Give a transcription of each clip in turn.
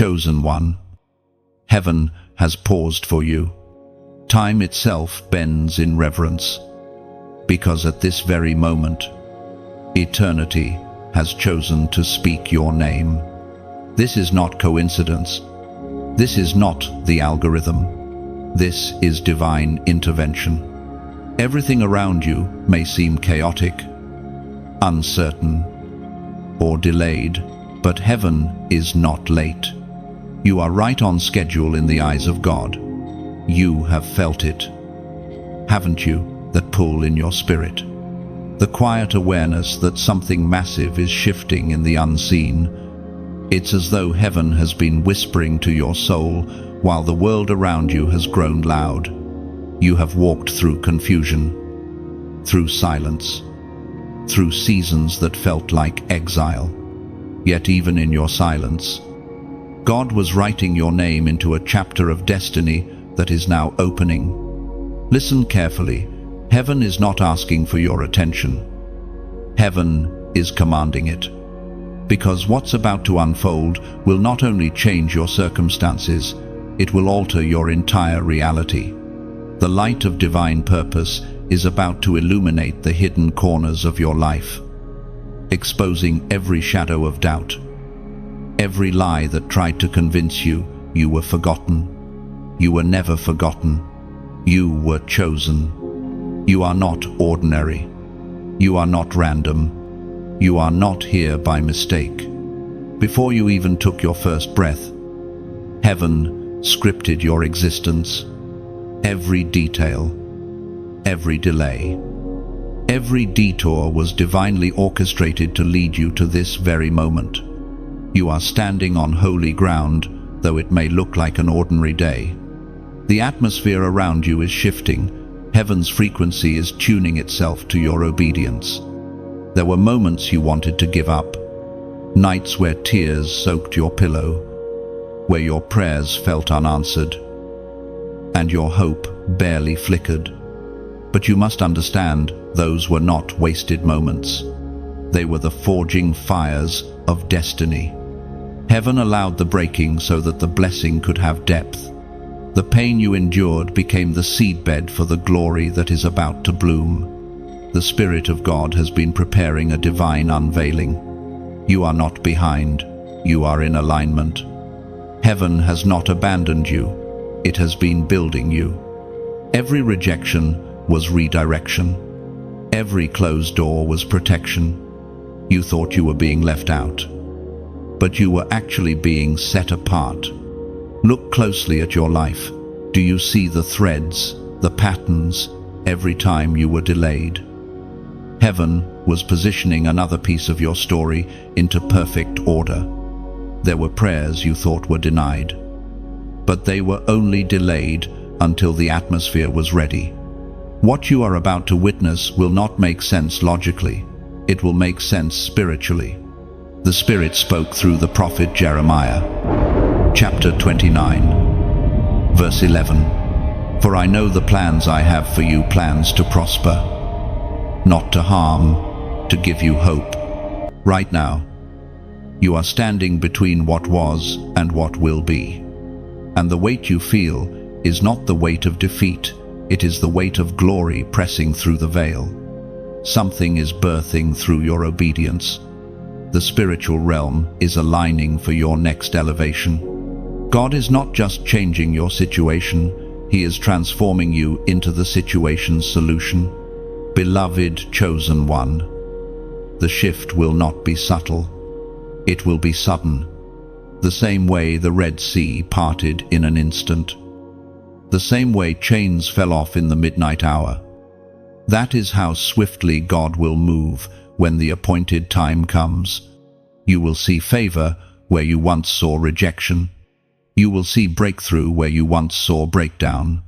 chosen one. Heaven has paused for you. Time itself bends in reverence, because at this very moment, eternity has chosen to speak your name. This is not coincidence. This is not the algorithm. This is divine intervention. Everything around you may seem chaotic, uncertain, or delayed, but heaven is not late. You are right on schedule in the eyes of God. You have felt it, haven't you, that pull in your spirit? The quiet awareness that something massive is shifting in the unseen. It's as though heaven has been whispering to your soul while the world around you has grown loud. You have walked through confusion, through silence, through seasons that felt like exile. Yet even in your silence, God was writing your name into a chapter of destiny that is now opening. Listen carefully. Heaven is not asking for your attention. Heaven is commanding it. Because what's about to unfold will not only change your circumstances, it will alter your entire reality. The light of divine purpose is about to illuminate the hidden corners of your life, exposing every shadow of doubt, every lie that tried to convince you you were forgotten. You were never forgotten. You were chosen. You are not ordinary. You are not random. You are not here by mistake. Before you even took your first breath, heaven scripted your existence. Every detail, every delay, every detour was divinely orchestrated to lead you to this very moment. You are standing on holy ground, though it may look like an ordinary day. The atmosphere around you is shifting. Heaven's frequency is tuning itself to your obedience. There were moments you wanted to give up, nights where tears soaked your pillow, where your prayers felt unanswered, and your hope barely flickered. But you must understand, those were not wasted moments. They were the forging fires of destiny. Heaven allowed the breaking so that the blessing could have depth. The pain you endured became the seedbed for the glory that is about to bloom. The Spirit of God has been preparing a divine unveiling. You are not behind. You are in alignment. Heaven has not abandoned you. It has been building you. Every rejection was redirection. Every closed door was protection. You thought you were being left out, but you were actually being set apart. Look closely at your life. Do you see the threads, the patterns, every time you were delayed? Heaven was positioning another piece of your story into perfect order. There were prayers you thought were denied, but they were only delayed until the atmosphere was ready. What you are about to witness will not make sense logically. It will make sense spiritually. The Spirit spoke through the prophet Jeremiah. Chapter 29, verse 11. For I know the plans I have for you, plans to prosper, not to harm, to give you hope. Right now, you are standing between what was and what will be. And the weight you feel is not the weight of defeat. It is the weight of glory pressing through the veil. Something is birthing through your obedience. The spiritual realm is aligning for your next elevation. God is not just changing your situation, He is transforming you into the situation's solution. Beloved chosen one, the shift will not be subtle. It will be sudden, the same way the Red Sea parted in an instant, the same way chains fell off in the midnight hour. That is how swiftly God will move when the appointed time comes. You will see favor where you once saw rejection. You will see breakthrough where you once saw breakdown.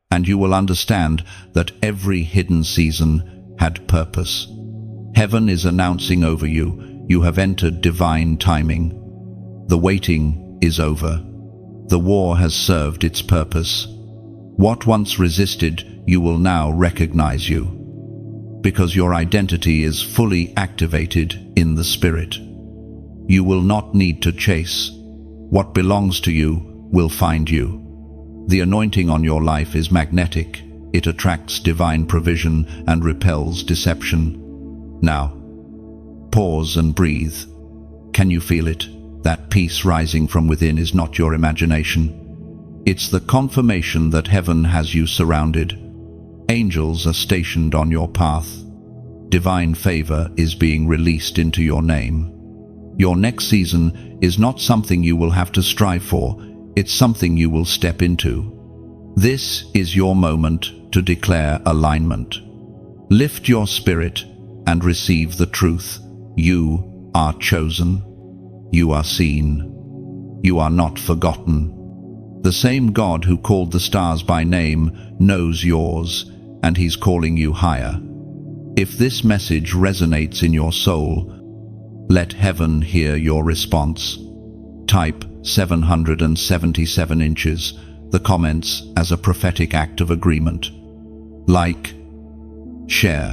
And you will understand that every hidden season had purpose. Heaven is announcing over you, you have entered divine timing. The waiting is over. The war has served its purpose. What once resisted, you will now recognize you, because your identity is fully activated in the Spirit. You will not need to chase. What belongs to you will find you. The anointing on your life is magnetic. It attracts divine provision and repels deception. Now, pause and breathe. Can you feel it? That peace rising from within is not your imagination. It's the confirmation that heaven has you surrounded. Angels are stationed on your path. Divine favor is being released into your name. Your next season is not something you will have to strive for. It's something you will step into. This is your moment to declare alignment. Lift your spirit and receive the truth. You are chosen. You are seen. You are not forgotten. The same God who called the stars by name knows yours, and He's calling you higher. If this message resonates in your soul, let heaven hear your response. Type 777 inches, the comments, as a prophetic act of agreement. Like, share,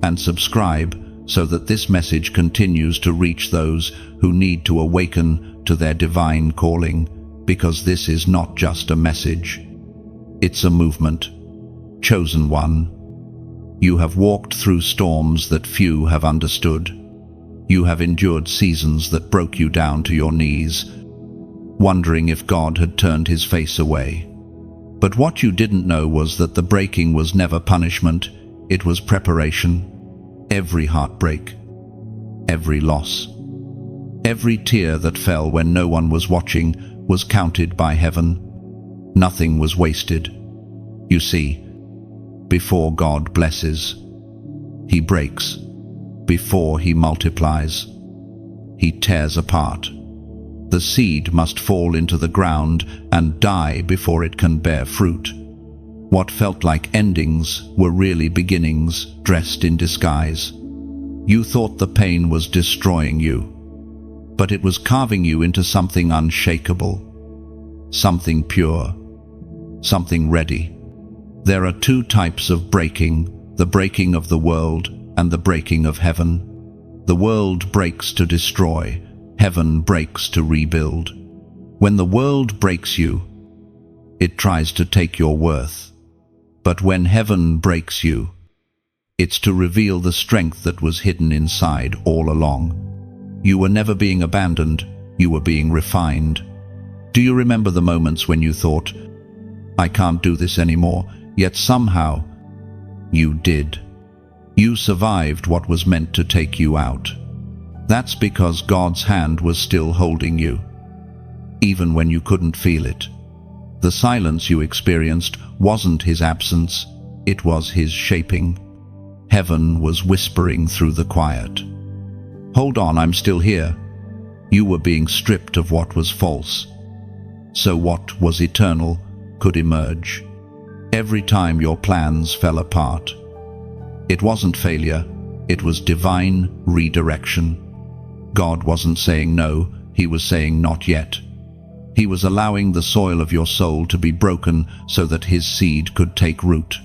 and subscribe so that this message continues to reach those who need to awaken to their divine calling, because this is not just a message. It's a movement. Chosen one. You have walked through storms that few have understood. You have endured seasons that broke you down to your knees, wondering if God had turned His face away. But what you didn't know was that the breaking was never punishment, it was preparation. Every heartbreak, every loss, every tear that fell when no one was watching was counted by heaven. Nothing was wasted. You see, before God blesses, He breaks. Before He multiplies, He tears apart. The seed must fall into the ground and die before it can bear fruit. What felt like endings were really beginnings dressed in disguise. You thought the pain was destroying you, but it was carving you into something unshakable, something pure, something ready. There are two types of breaking: the breaking of the world and the breaking of heaven. The world breaks to destroy, heaven breaks to rebuild. When the world breaks you, it tries to take your worth. But when heaven breaks you, it's to reveal the strength that was hidden inside all along. You were never being abandoned, you were being refined. Do you remember the moments when you thought, "I can't do this anymore," yet somehow you did? You survived what was meant to take you out. That's because God's hand was still holding you, even when you couldn't feel it. The silence you experienced wasn't His absence, it was His shaping. Heaven was whispering through the quiet. Hold on, I'm still here. You were being stripped of what was false, so what was eternal could emerge. Every time your plans fell apart, it wasn't failure, it was divine redirection. God wasn't saying no, He was saying not yet. He was allowing the soil of your soul to be broken so that His seed could take root.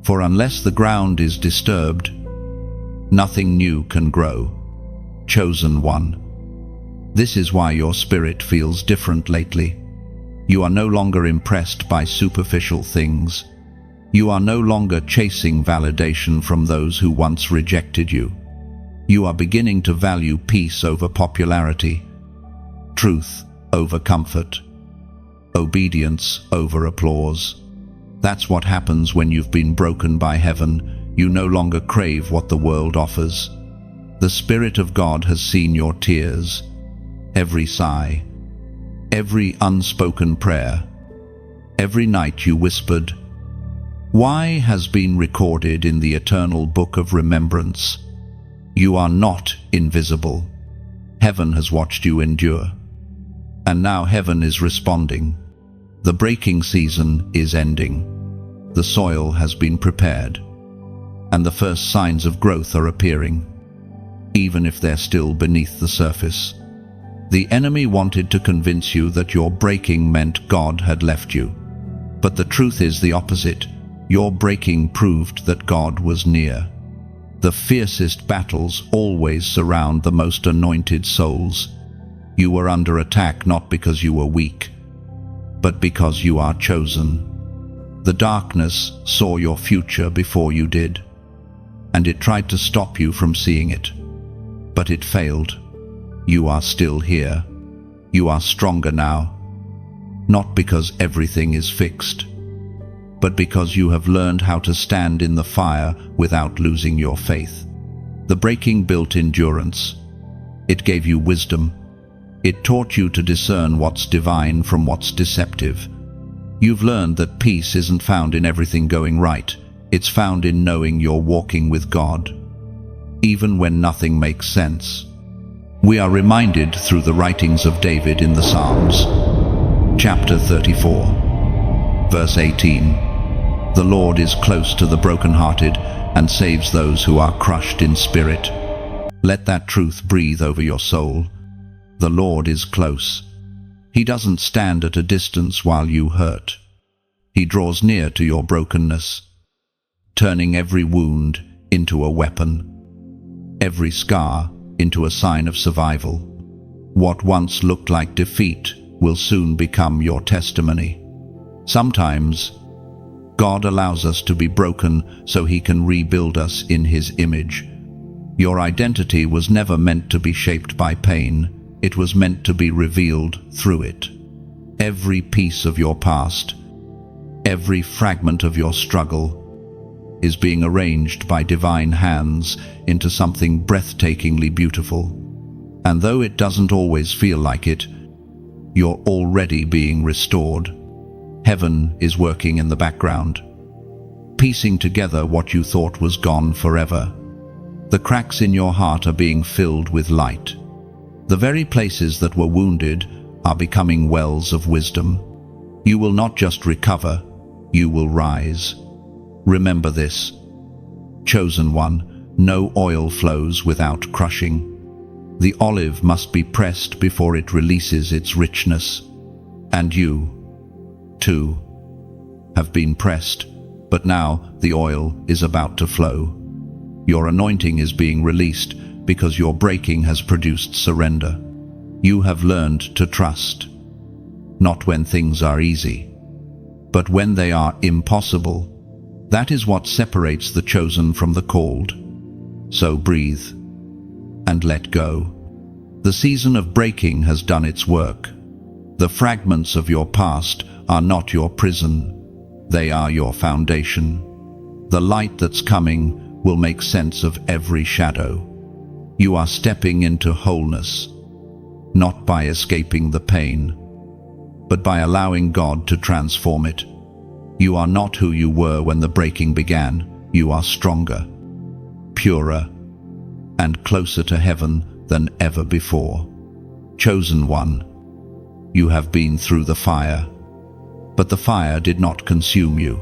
For unless the ground is disturbed, nothing new can grow. Chosen one. This is why your spirit feels different lately. You are no longer impressed by superficial things. You are no longer chasing validation from those who once rejected you. You are beginning to value peace over popularity, truth over comfort, obedience over applause. That's what happens when you've been broken by heaven. You no longer crave what the world offers. The Spirit of God has seen your tears, every sigh, every unspoken prayer, every night you whispered, "Why?" has been recorded in the eternal book of remembrance. You are not invisible. Heaven has watched you endure. And now heaven is responding. The breaking season is ending. The soil has been prepared, and the first signs of growth are appearing, even if they're still beneath the surface. The enemy wanted to convince you that your breaking meant God had left you. But the truth is the opposite. Your breaking proved that God was near. The fiercest battles always surround the most anointed souls. You were under attack not because you were weak, but because you are chosen. The darkness saw your future before you did, and it tried to stop you from seeing it. But it failed. You are still here. You are stronger now, not because everything is fixed, but because you have learned how to stand in the fire without losing your faith. The breaking built endurance. It gave you wisdom. It taught you to discern what's divine from what's deceptive. You've learned that peace isn't found in everything going right. It's found in knowing you're walking with God, even when nothing makes sense. We are reminded through the writings of David in the Psalms. Chapter 34, verse 18. The Lord is close to the brokenhearted and saves those who are crushed in spirit. Let that truth breathe over your soul. The Lord is close. He doesn't stand at a distance while you hurt. He draws near to your brokenness, turning every wound into a weapon, every scar into a sign of survival. What once looked like defeat will soon become your testimony. Sometimes, God allows us to be broken so He can rebuild us in His image. Your identity was never meant to be shaped by pain. It was meant to be revealed through it. Every piece of your past, every fragment of your struggle, is being arranged by divine hands into something breathtakingly beautiful. And though it doesn't always feel like it, you're already being restored. Heaven is working in the background, piecing together what you thought was gone forever. The cracks in your heart are being filled with light. The very places that were wounded are becoming wells of wisdom. You will not just recover, you will rise. Remember this, chosen one, no oil flows without crushing. The olive must be pressed before it releases its richness. And you, too, have been pressed, but now the oil is about to flow. Your anointing is being released because your breaking has produced surrender. You have learned to trust, not when things are easy, but when they are impossible. That is what separates the chosen from the called. So breathe and let go. The season of breaking has done its work. The fragments of your past are not your prison. They are your foundation. The light that's coming will make sense of every shadow. You are stepping into wholeness, not by escaping the pain, but by allowing God to transform it. You are not who you were when the breaking began. You are stronger, purer, and closer to heaven than ever before. Chosen one, you have been through the fire, but the fire did not consume you.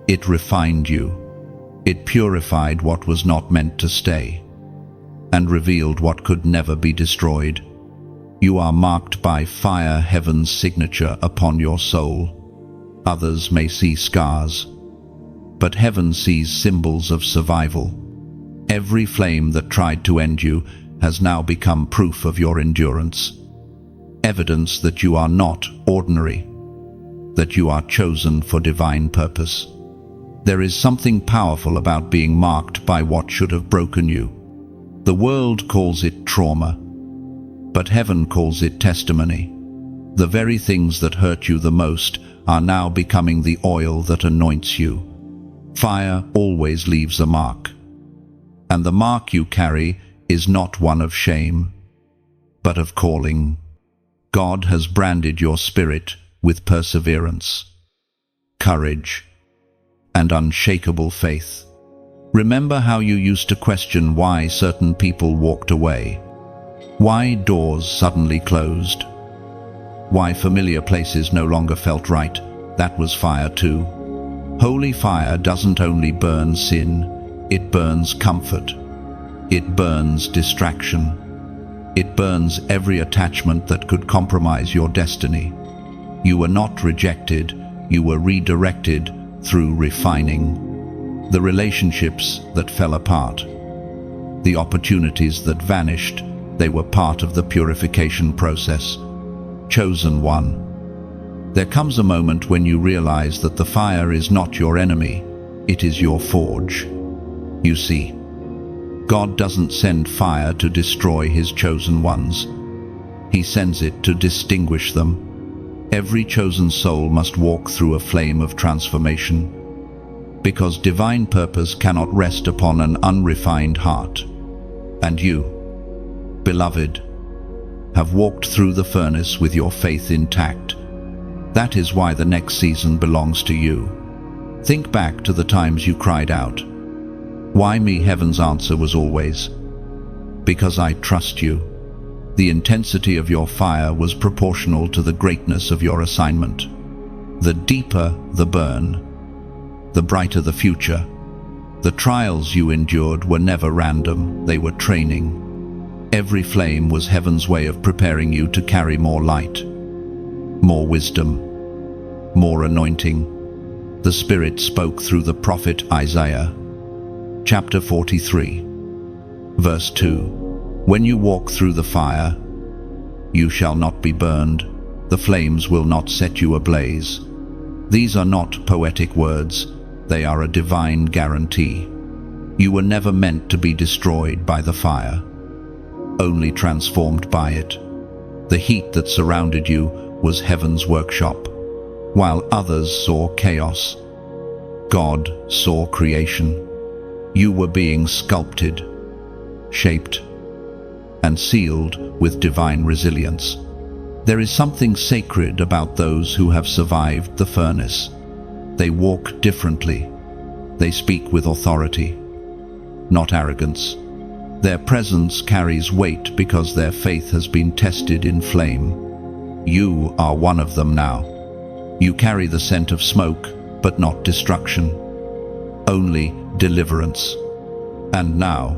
It refined you. It purified what was not meant to stay, and revealed what could never be destroyed. You are marked by fire, heaven's signature upon your soul. Others may see scars, but heaven sees symbols of survival. Every flame that tried to end you has now become proof of your endurance. Evidence that you are not ordinary, that you are chosen for divine purpose. There is something powerful about being marked by what should have broken you. The world calls it trauma, but heaven calls it testimony. The very things that hurt you the most are now becoming the oil that anoints you. Fire always leaves a mark, and the mark you carry is not one of shame, but of calling. God has branded your spirit with perseverance, courage, and unshakable faith. Remember how you used to question why certain people walked away, why doors suddenly closed, why familiar places no longer felt right. That was fire too. Holy fire doesn't only burn sin, it burns comfort. It burns distraction. It burns every attachment that could compromise your destiny. You were not rejected, you were redirected through refining. The relationships that fell apart, the opportunities that vanished, They were part of the purification process. Chosen one. There comes a moment when you realize that the fire is not your enemy, it is your forge. You see, God doesn't send fire to destroy his chosen ones. He sends it to distinguish them. Every chosen soul must walk through a flame of transformation, because divine purpose cannot rest upon an unrefined heart. And you, beloved, have walked through the furnace with your faith intact. That is why the next season belongs to you. Think back to the times you cried out, "Why me?" Heaven's answer was always, "Because I trust you." The intensity of your fire was proportional to the greatness of your assignment. The deeper the burn, the brighter the future. The trials you endured were never random, they were training. Every flame was heaven's way of preparing you to carry more light, more wisdom, more anointing. The Spirit spoke through the prophet Isaiah. Chapter 43, verse 2. When you walk through the fire, you shall not be burned. The flames will not set you ablaze. These are not poetic words, they are a divine guarantee. You were never meant to be destroyed by the fire, only transformed by it. The heat that surrounded you was heaven's workshop. While others saw chaos, God saw creation. You were being sculpted, shaped, and sealed with divine resilience. There is something sacred about those who have survived the furnace. They walk differently. They speak with authority, not arrogance. Their presence carries weight because their faith has been tested in flame. You are one of them now. You carry the scent of smoke, but not destruction, only deliverance. And now,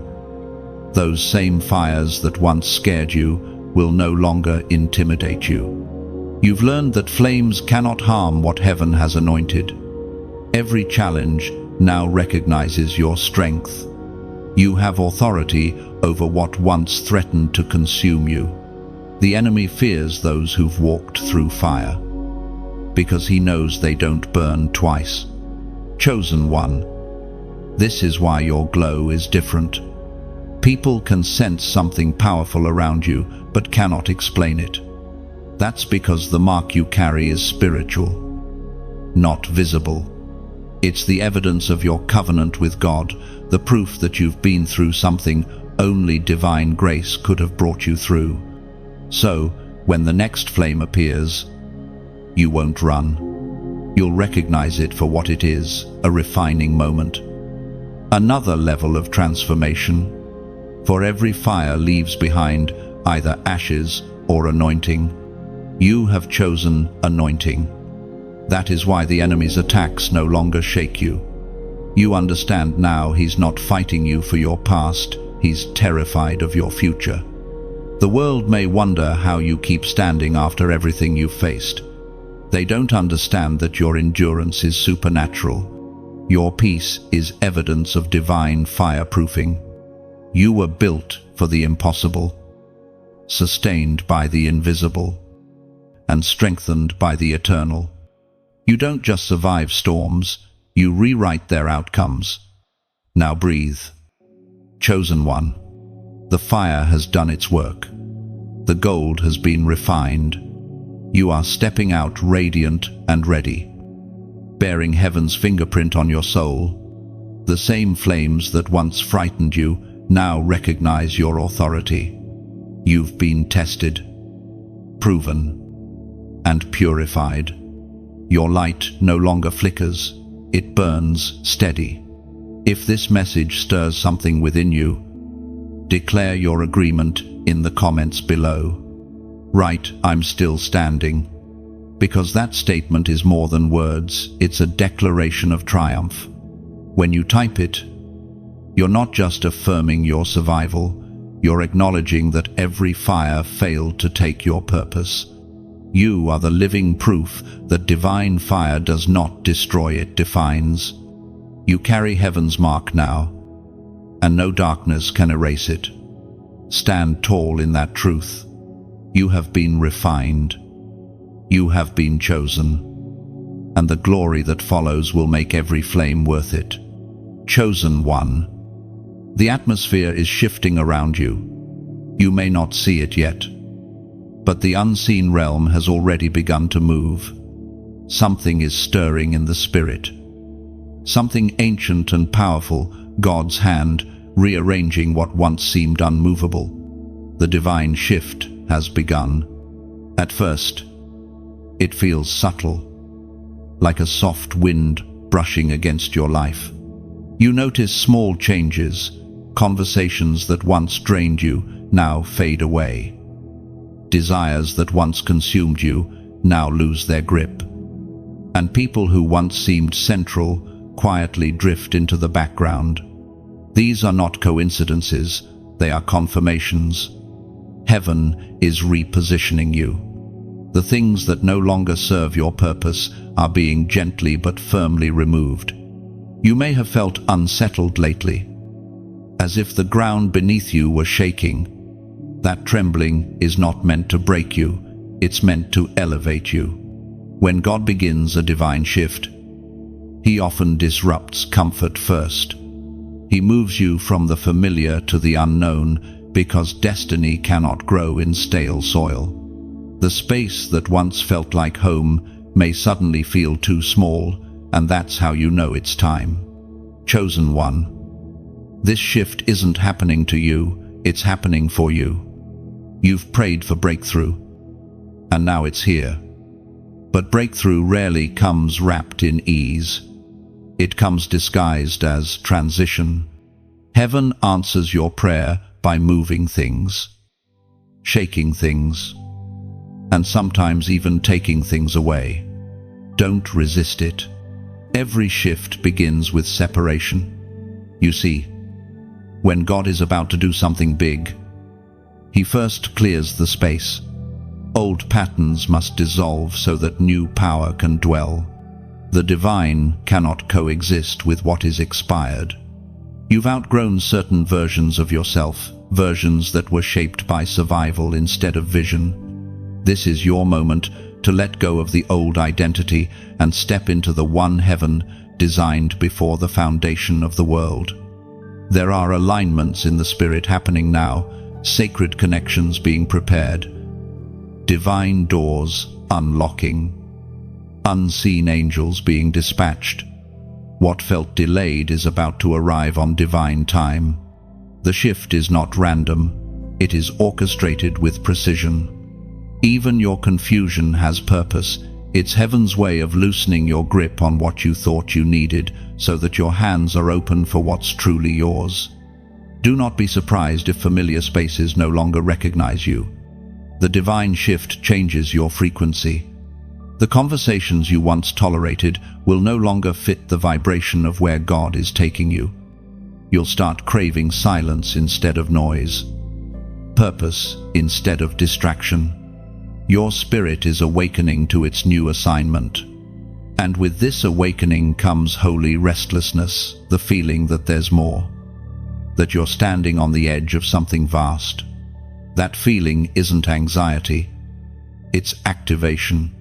those same fires that once scared you will no longer intimidate you. You've learned that flames cannot harm what heaven has anointed. Every challenge now recognizes your strength. You have authority over what once threatened to consume you. The enemy fears those who've walked through fire, because he knows they don't burn twice. Chosen one. This is why your glow is different. People can sense something powerful around you, but cannot explain it. That's because the mark you carry is spiritual, not visible. It's the evidence of your covenant with God, the proof that you've been through something only divine grace could have brought you through. So, when the next flame appears, you won't run. You'll recognize it for what it is, a refining moment. Another level of transformation. For every fire leaves behind either ashes or anointing. You have chosen anointing. That is why the enemy's attacks no longer shake you. You understand now he's not fighting you for your past, he's terrified of your future. The world may wonder how you keep standing after everything you've faced. They don't understand that your endurance is supernatural. Your peace is evidence of divine fireproofing. You were built for the impossible, sustained by the invisible, and strengthened by the eternal. You don't just survive storms, you rewrite their outcomes. Now breathe. Chosen one. The fire has done its work. The gold has been refined. You are stepping out radiant and ready, bearing heaven's fingerprint on your soul. The same flames that once frightened you now recognize your authority. You've been tested, proven, and purified. Your light no longer flickers, it burns steady. If this message stirs something within you, declare your agreement in the comments below. Write, "I'm still standing," because that statement is more than words, it's a declaration of triumph. When you type it, you're not just affirming your survival, you're acknowledging that every fire failed to take your purpose. You are the living proof that divine fire does not destroy, it defines. You carry heaven's mark now, and no darkness can erase it. Stand tall in that truth. You have been refined. You have been chosen. And the glory that follows will make every flame worth it. Chosen one. The atmosphere is shifting around you. You may not see it yet, but the unseen realm has already begun to move. Something is stirring in the spirit. Something ancient and powerful, God's hand, rearranging what once seemed unmovable. The divine shift has begun. At first, it feels subtle, like a soft wind brushing against your life. You notice small changes, conversations that once drained you now fade away. Desires that once consumed you now lose their grip. And people who once seemed central quietly drift into the background. These are not coincidences, they are confirmations. Heaven is repositioning you. The things that no longer serve your purpose are being gently but firmly removed. You may have felt unsettled lately, as if the ground beneath you were shaking. That trembling is not meant to break you, it's meant to elevate you. When God begins a divine shift, He often disrupts comfort first. He moves you from the familiar to the unknown because destiny cannot grow in stale soil. The space that once felt like home may suddenly feel too small, and that's how you know it's time. Chosen one. This shift isn't happening to you, it's happening for you. You've prayed for breakthrough, and now it's here. But breakthrough rarely comes wrapped in ease. It comes disguised as transition. Heaven answers your prayer by moving things, shaking things, and sometimes even taking things away. Don't resist it. Every shift begins with separation. You see, when God is about to do something big, He first clears the space. Old patterns must dissolve so that new power can dwell. The divine cannot coexist with what is expired. You've outgrown certain versions of yourself, versions that were shaped by survival instead of vision. This is your moment to let go of the old identity and step into the one heaven designed before the foundation of the world. There are alignments in the spirit happening now, sacred connections being prepared, divine doors unlocking, unseen angels being dispatched. What felt delayed is about to arrive on divine time. The shift is not random, it is orchestrated with precision. Even your confusion has purpose. It's heaven's way of loosening your grip on what you thought you needed so that your hands are open for what's truly yours. Do not be surprised if familiar spaces no longer recognize you. The divine shift changes your frequency. The conversations you once tolerated will no longer fit the vibration of where God is taking you. You'll start craving silence instead of noise, purpose instead of distraction. Your spirit is awakening to its new assignment. And with this awakening comes holy restlessness, the feeling that there's more, that you're standing on the edge of something vast. That feeling isn't anxiety, it's activation.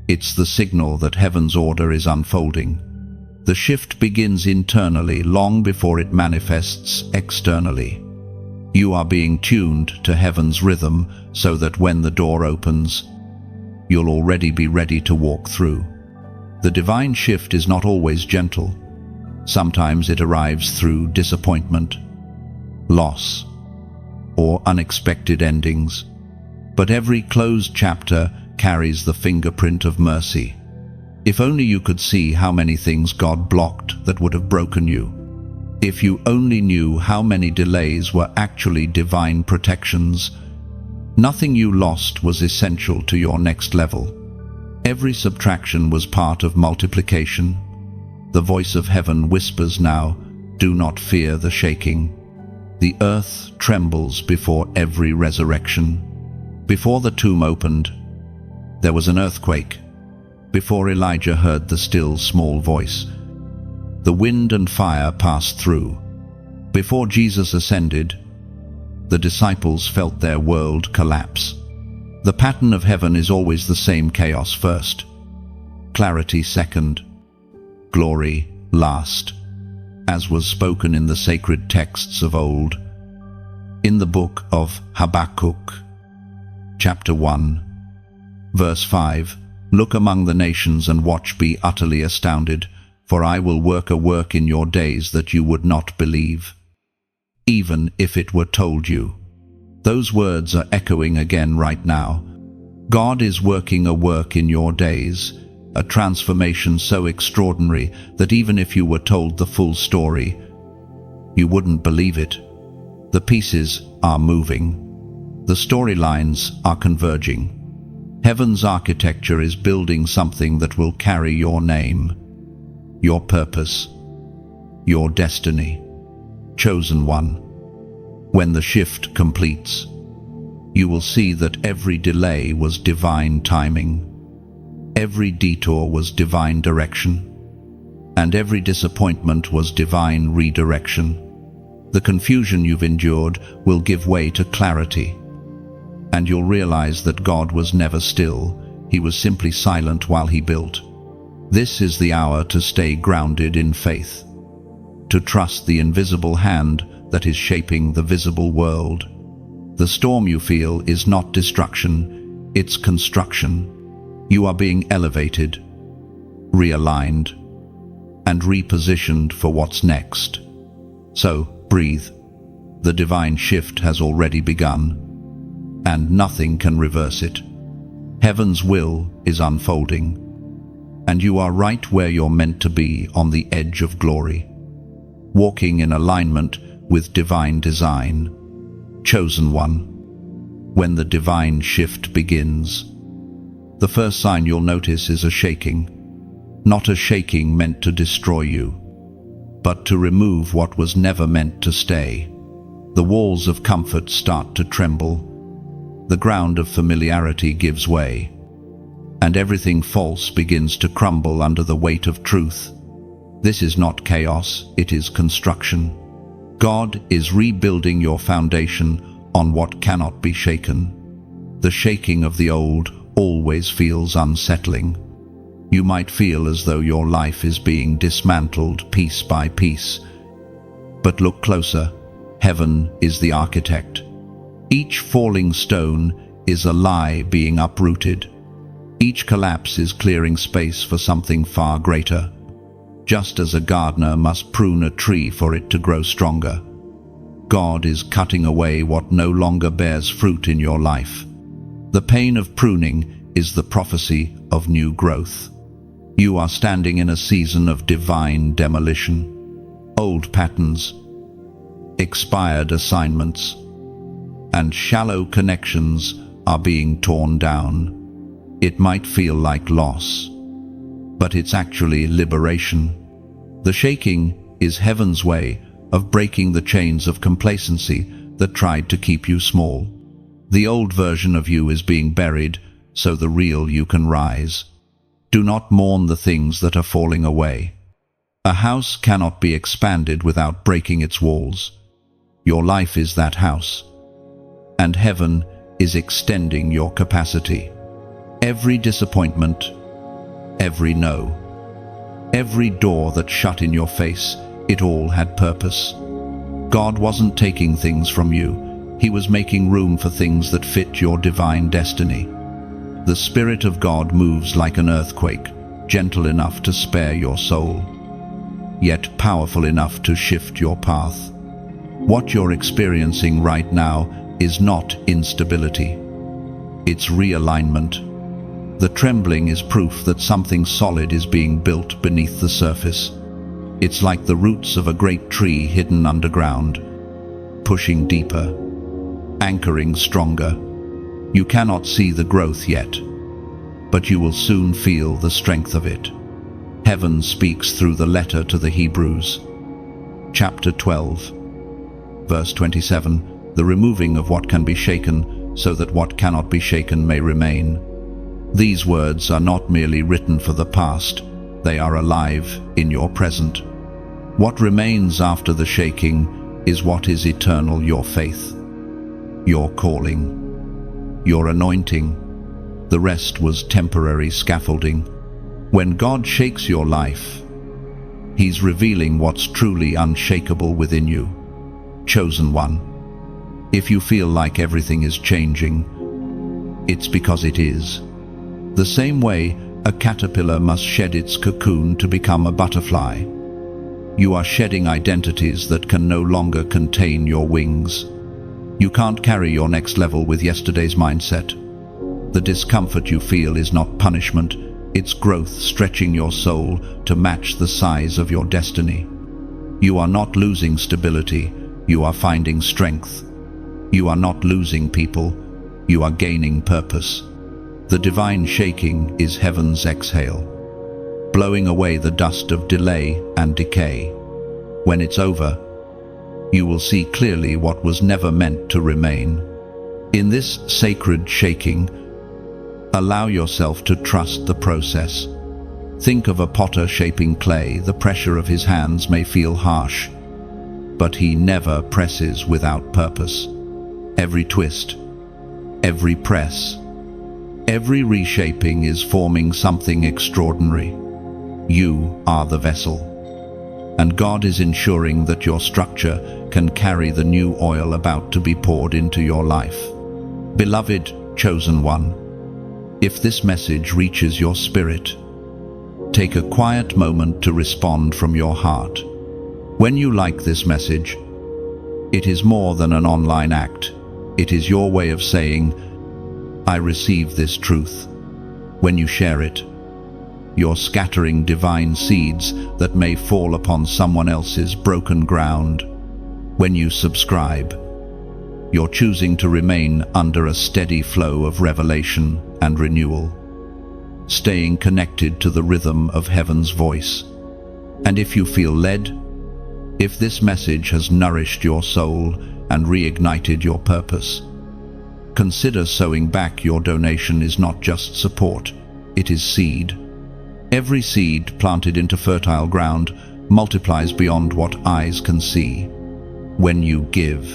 It's the signal that heaven's order is unfolding. The shift begins internally long before it manifests externally. You are being tuned to heaven's rhythm so that when the door opens, you'll already be ready to walk through. The divine shift is not always gentle. Sometimes it arrives through disappointment, loss, or unexpected endings. But every closed chapter carries the fingerprint of mercy. If only you could see how many things God blocked that would have broken you. If you only knew how many delays were actually divine protections. Nothing you lost was essential to your next level. Every subtraction was part of multiplication. The voice of heaven whispers now, do not fear the shaking. The earth trembles before every resurrection. Before the tomb opened, there was an earthquake. Before Elijah heard the still small voice, the wind and fire passed through. Before Jesus ascended, the disciples felt their world collapse. The pattern of heaven is always the same: chaos first, clarity second, glory last, as was spoken in the sacred texts of old. In the book of Habakkuk, chapter 1, verse 5, "Look among the nations and watch, be utterly astounded, for I will work a work in your days that you would not believe, even if it were told you." Those words are echoing again right now. God is working a work in your days, a transformation so extraordinary that even if you were told the full story, you wouldn't believe it. The pieces are moving. The storylines are converging. Heaven's architecture is building something that will carry your name, your purpose, your destiny. Chosen one. When the shift completes, you will see that every delay was divine timing, every detour was divine direction, and every disappointment was divine redirection. The confusion you've endured will give way to clarity, and you'll realize that God was never still. He was simply silent while he built. This is the hour to stay grounded in faith, to trust the invisible hand that is shaping the visible world. The storm you feel is not destruction, it's construction. You are being elevated, realigned, and repositioned for what's next. So, breathe. The divine shift has already begun, and nothing can reverse it. Heaven's will is unfolding, and you are right where you're meant to be, on the edge of glory, walking in alignment with divine design. Chosen one. When the divine shift begins, the first sign you'll notice is a shaking. Not a shaking meant to destroy you, but to remove what was never meant to stay. The walls of comfort start to tremble. The ground of familiarity gives way, and everything false begins to crumble under the weight of truth. This is not chaos, it is construction. God is rebuilding your foundation on what cannot be shaken. The shaking of the old always feels unsettling. You might feel as though your life is being dismantled piece by piece. But look closer. Heaven is the architect. Each falling stone is a lie being uprooted. Each collapse is clearing space for something far greater. Just as a gardener must prune a tree for it to grow stronger, God is cutting away what no longer bears fruit in your life. The pain of pruning is the prophecy of new growth. You are standing in a season of divine demolition. Old patterns, expired assignments, and shallow connections are being torn down. It might feel like loss, but it's actually liberation. The shaking is heaven's way of breaking the chains of complacency that tried to keep you small. The old version of you is being buried so the real you can rise. Do not mourn the things that are falling away. A house cannot be expanded without breaking its walls. Your life is that house, and heaven is extending your capacity. Every disappointment, every no, every door that shut in your face, it all had purpose. God wasn't taking things from you. He was making room for things that fit your divine destiny. The Spirit of God moves like an earthquake, gentle enough to spare your soul, yet powerful enough to shift your path. What you're experiencing right now is not instability. It's realignment. The trembling is proof that something solid is being built beneath the surface. It's like the roots of a great tree hidden underground, pushing deeper, anchoring stronger. You cannot see the growth yet, but you will soon feel the strength of it. Heaven speaks through the letter to the Hebrews. Chapter 12, verse 27, the removing of what can be shaken, so that what cannot be shaken may remain. These words are not merely written for the past, they are alive in your present. What remains after the shaking is what is eternal, your faith. your calling, your anointing. The rest was temporary scaffolding. When God shakes your life, He's revealing what's truly unshakable within you. Chosen one. If you feel like everything is changing, it's because it is. The same way a caterpillar must shed its cocoon to become a butterfly. You are shedding identities that can no longer contain your wings. You can't carry your next level with yesterday's mindset. The discomfort you feel is not punishment, it's growth stretching your soul to match the size of your destiny. You are not losing stability, you are finding strength. You are not losing people, you are gaining purpose. The divine shaking is heaven's exhale, blowing away the dust of delay and decay. When it's over, you will see clearly what was never meant to remain. In this sacred shaking, allow yourself to trust the process. Think of a potter shaping clay. The pressure of his hands may feel harsh, but he never presses without purpose. Every twist, every press, every reshaping is forming something extraordinary. You are the vessel, and God is ensuring that your structure can carry the new oil about to be poured into your life. Beloved chosen one, if this message reaches your spirit, take a quiet moment to respond from your heart. When you like this message, it is more than an online act. It is your way of saying, I receive this truth. When you share it, you're scattering divine seeds that may fall upon someone else's broken ground. When you subscribe, you're choosing to remain under a steady flow of revelation and renewal, staying connected to the rhythm of heaven's voice. And if you feel led, if this message has nourished your soul and reignited your purpose, consider sowing back. Your donation is not just support, it is seed. Every seed planted into fertile ground multiplies beyond what eyes can see. When you give,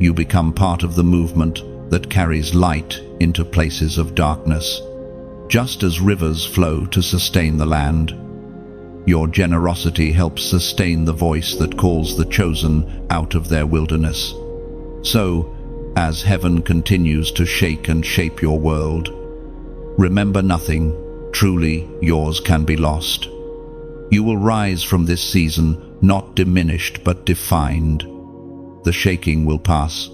you become part of the movement that carries light into places of darkness. Just as rivers flow to sustain the land, your generosity helps sustain the voice that calls the chosen out of their wilderness. So, as heaven continues to shake and shape your world, remember nothing truly yours can be lost. You will rise from this season not diminished but defined. The shaking will pass,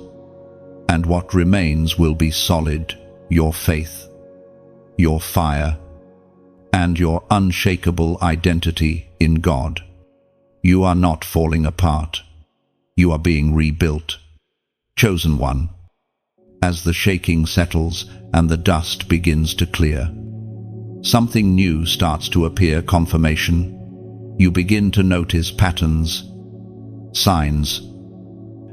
and what remains will be solid: your faith, your fire, and your unshakable identity in God. You are not falling apart. You are being rebuilt. Chosen one, as the shaking settles and the dust begins to clear, something new starts to appear. Confirmation. You begin to notice patterns, signs,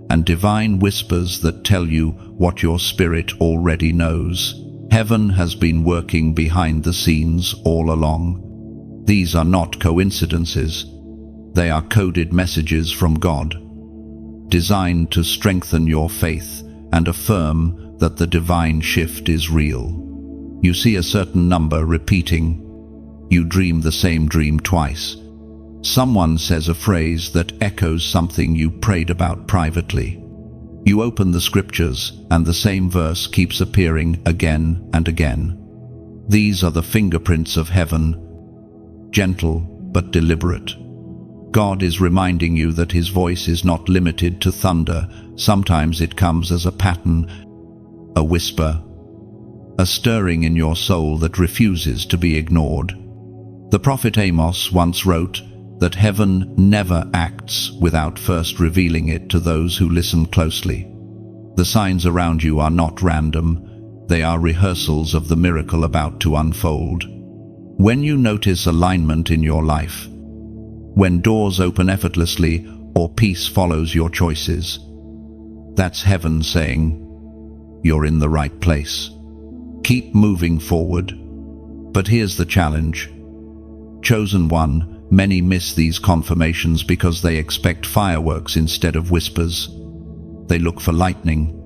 and divine whispers that tell you what your spirit already knows. Heaven has been working behind the scenes all along. These are not coincidences. They are coded messages from God, designed to strengthen your faith and affirm that the divine shift is real. You see a certain number repeating. You dream the same dream twice. Someone says a phrase that echoes something you prayed about privately. You open the scriptures and the same verse keeps appearing again and again. These are the fingerprints of heaven, gentle but deliberate. God is reminding you that His voice is not limited to thunder. Sometimes it comes as a pattern, a whisper, a stirring in your soul that refuses to be ignored. The prophet Amos once wrote that heaven never acts without first revealing it to those who listen closely. The signs around you are not random. They are rehearsals of the miracle about to unfold. When you notice alignment in your life, when doors open effortlessly or peace follows your choices, that's heaven saying, you're in the right place. Keep moving forward. But here's the challenge. Chosen one, many miss these confirmations because they expect fireworks instead of whispers. They look for lightning,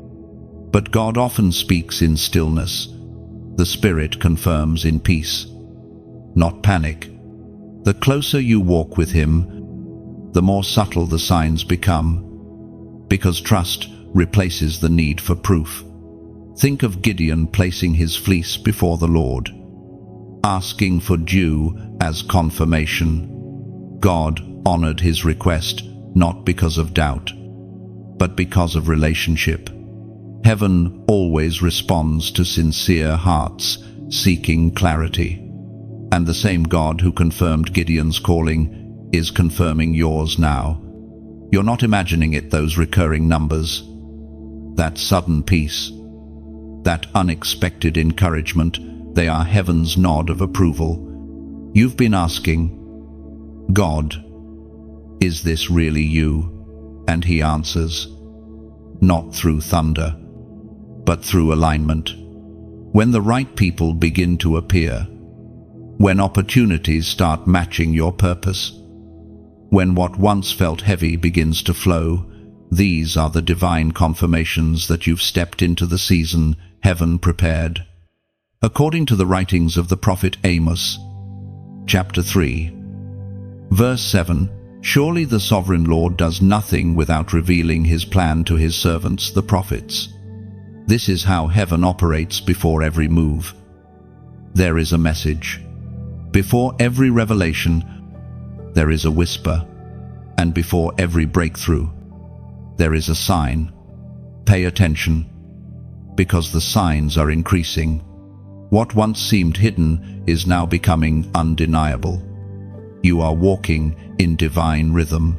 But God often speaks in stillness. The Spirit confirms in peace, not panic. The closer you walk with Him, the more subtle the signs become, because trust replaces the need for proof. Think of Gideon placing his fleece before the Lord, asking for dew as confirmation. God honored his request, not because of doubt, but because of relationship. Heaven always responds to sincere hearts seeking clarity. And the same God who confirmed Gideon's calling is confirming yours now. You're not imagining it, those recurring numbers, that sudden peace, that unexpected encouragement, they are heaven's nod of approval. You've been asking, God, is this really you? And He answers, not through thunder, but through alignment. When the right people begin to appear, when opportunities start matching your purpose, when what once felt heavy begins to flow, these are the divine confirmations that you've stepped into the season heaven prepared. According to the writings of the prophet Amos, chapter 3, verse 7, surely the sovereign Lord does nothing without revealing His plan to His servants, the prophets. This is how heaven operates before every move. There is a message. Before every revelation, there is a whisper. And before every breakthrough, there is a sign. Pay attention, because the signs are increasing. What once seemed hidden is now becoming undeniable. You are walking in divine rhythm,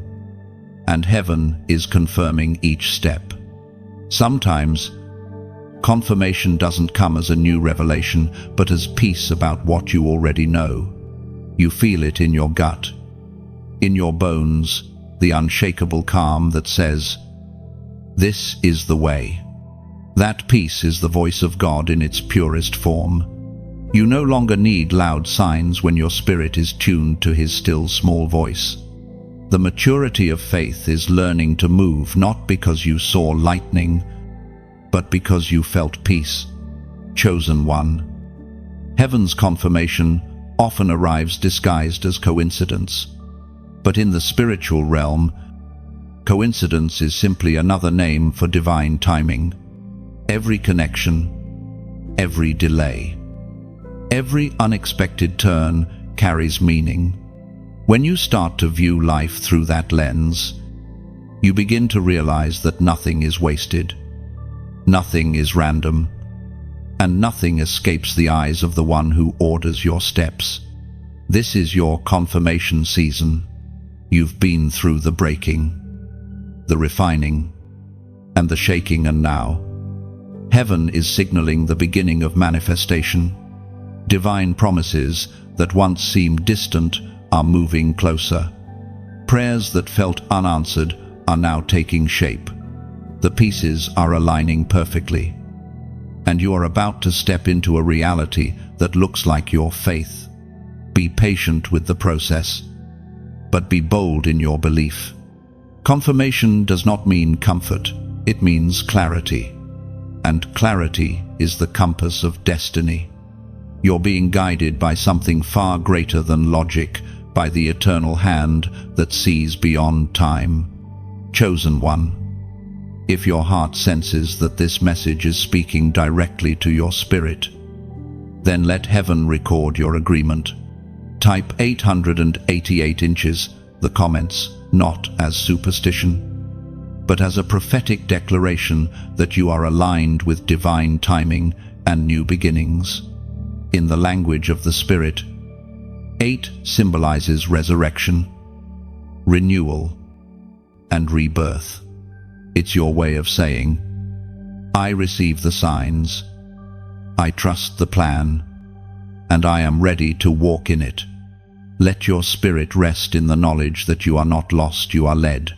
and heaven is confirming each step. Sometimes, confirmation doesn't come as a new revelation, but as peace about what you already know. You feel it in your gut, in your bones, the unshakable calm that says, this is the way. That peace is the voice of God in its purest form. You no longer need loud signs when your spirit is tuned to His still small voice. The maturity of faith is learning to move not because you saw lightning, but because you felt peace. Chosen one. Heaven's confirmation often arrives disguised as coincidence. But in the spiritual realm, coincidence is simply another name for divine timing. Every connection, every delay, every unexpected turn carries meaning. When you start to view life through that lens, you begin to realize that nothing is wasted, nothing is random, and nothing escapes the eyes of the one who orders your steps. This is your confirmation season. You've been through the breaking, the refining, and the shaking, and now heaven is signaling the beginning of manifestation. Divine promises that once seemed distant are moving closer. Prayers that felt unanswered are now taking shape. The pieces are aligning perfectly, and you are about to step into a reality that looks like your faith. Be patient with the process, but be bold in your belief. Confirmation does not mean comfort, it means clarity. And clarity is the compass of destiny. You're being guided by something far greater than logic, by the eternal hand that sees beyond time. Chosen one. If your heart senses that this message is speaking directly to your spirit, then let heaven record your agreement. Type 888 inches, the comments, not as superstition, but as a prophetic declaration that you are aligned with divine timing and new beginnings. In the language of the Spirit, 8 symbolizes resurrection, renewal, and rebirth. It's your way of saying, I receive the signs, I trust the plan, and I am ready to walk in it. Let your spirit rest in the knowledge that you are not lost, you are led.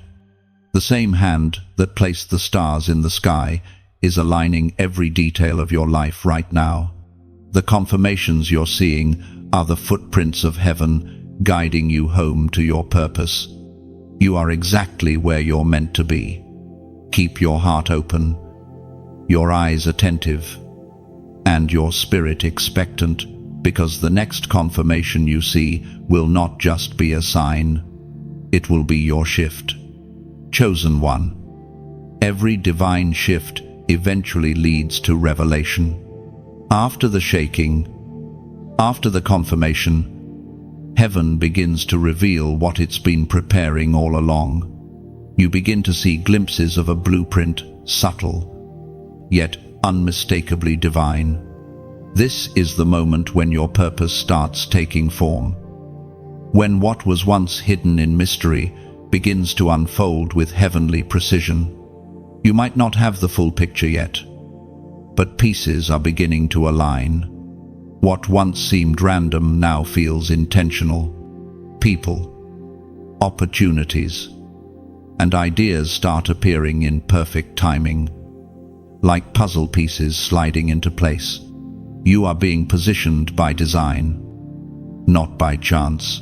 The same hand that placed the stars in the sky is aligning every detail of your life right now. The confirmations you're seeing are the footprints of heaven guiding you home to your purpose. You are exactly where you're meant to be. Keep your heart open, your eyes attentive, and your spirit expectant, because the next confirmation you see will not just be a sign, it will be your shift. Chosen one. Every divine shift eventually leads to revelation. After the shaking, after the confirmation, heaven begins to reveal what it's been preparing all along. You begin to see glimpses of a blueprint, subtle, yet unmistakably divine. This is the moment when your purpose starts taking form. When what was once hidden in mystery begins to unfold with heavenly precision. You might not have the full picture yet, but pieces are beginning to align. What once seemed random now feels intentional. People, opportunities, and ideas start appearing in perfect timing. Like puzzle pieces sliding into place, you are being positioned by design, not by chance.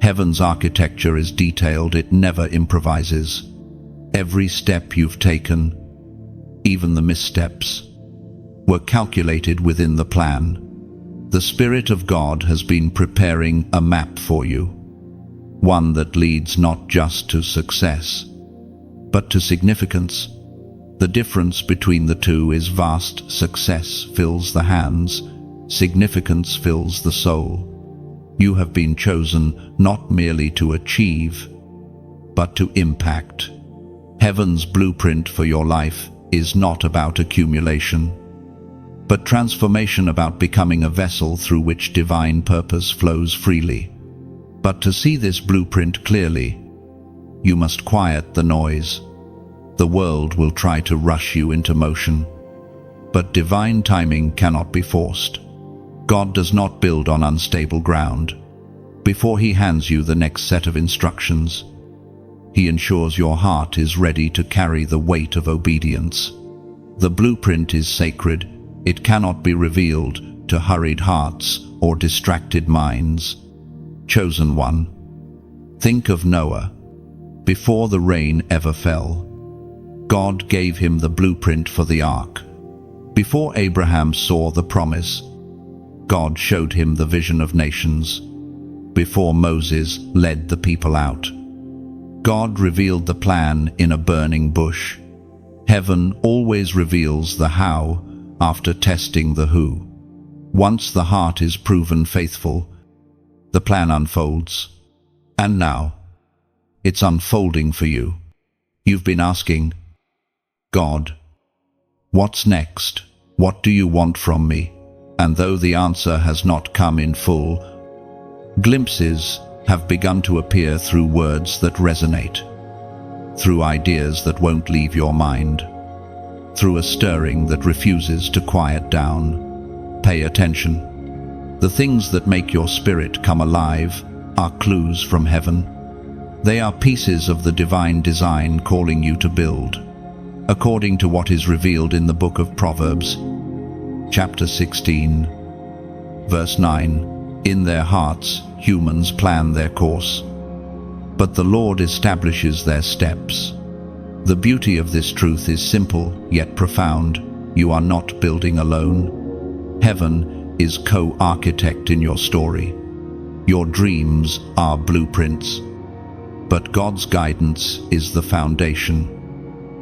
Heaven's architecture is detailed, it never improvises. Every step you've taken, even the missteps, were calculated within the plan. The Spirit of God has been preparing a map for you, one that leads not just to success, but to significance. The difference between the two is vast. Success fills the hands, significance fills the soul. You have been chosen not merely to achieve, but to impact. Heaven's blueprint for your life is not about accumulation, but transformation, about becoming a vessel through which divine purpose flows freely. But to see this blueprint clearly, you must quiet the noise. The world will try to rush you into motion, but divine timing cannot be forced. God does not build on unstable ground. Before He hands you the next set of instructions, He ensures your heart is ready to carry the weight of obedience. The blueprint is sacred. It cannot be revealed to hurried hearts or distracted minds. Chosen one. Think of Noah. Before the rain ever fell, God gave him the blueprint for the ark. Before Abraham saw the promise, God showed him the vision of nations. Before Moses led the people out, God revealed the plan in a burning bush. Heaven always reveals the how after testing the who. Once the heart is proven faithful, the plan unfolds. And now, it's unfolding for you. You've been asking, God, what's next? What do you want from me? And though the answer has not come in full, glimpses have begun to appear through words that resonate, through ideas that won't leave your mind, through a stirring that refuses to quiet down. Pay attention. The things that make your spirit come alive are clues from heaven. They are pieces of the divine design calling you to build, according to what is revealed in the book of Proverbs, chapter 16, verse 9. In their hearts, humans plan their course, but the Lord establishes their steps. The beauty of this truth is simple yet profound. You are not building alone. Heaven is co-architect in your story. Your dreams are blueprints, but God's guidance is the foundation.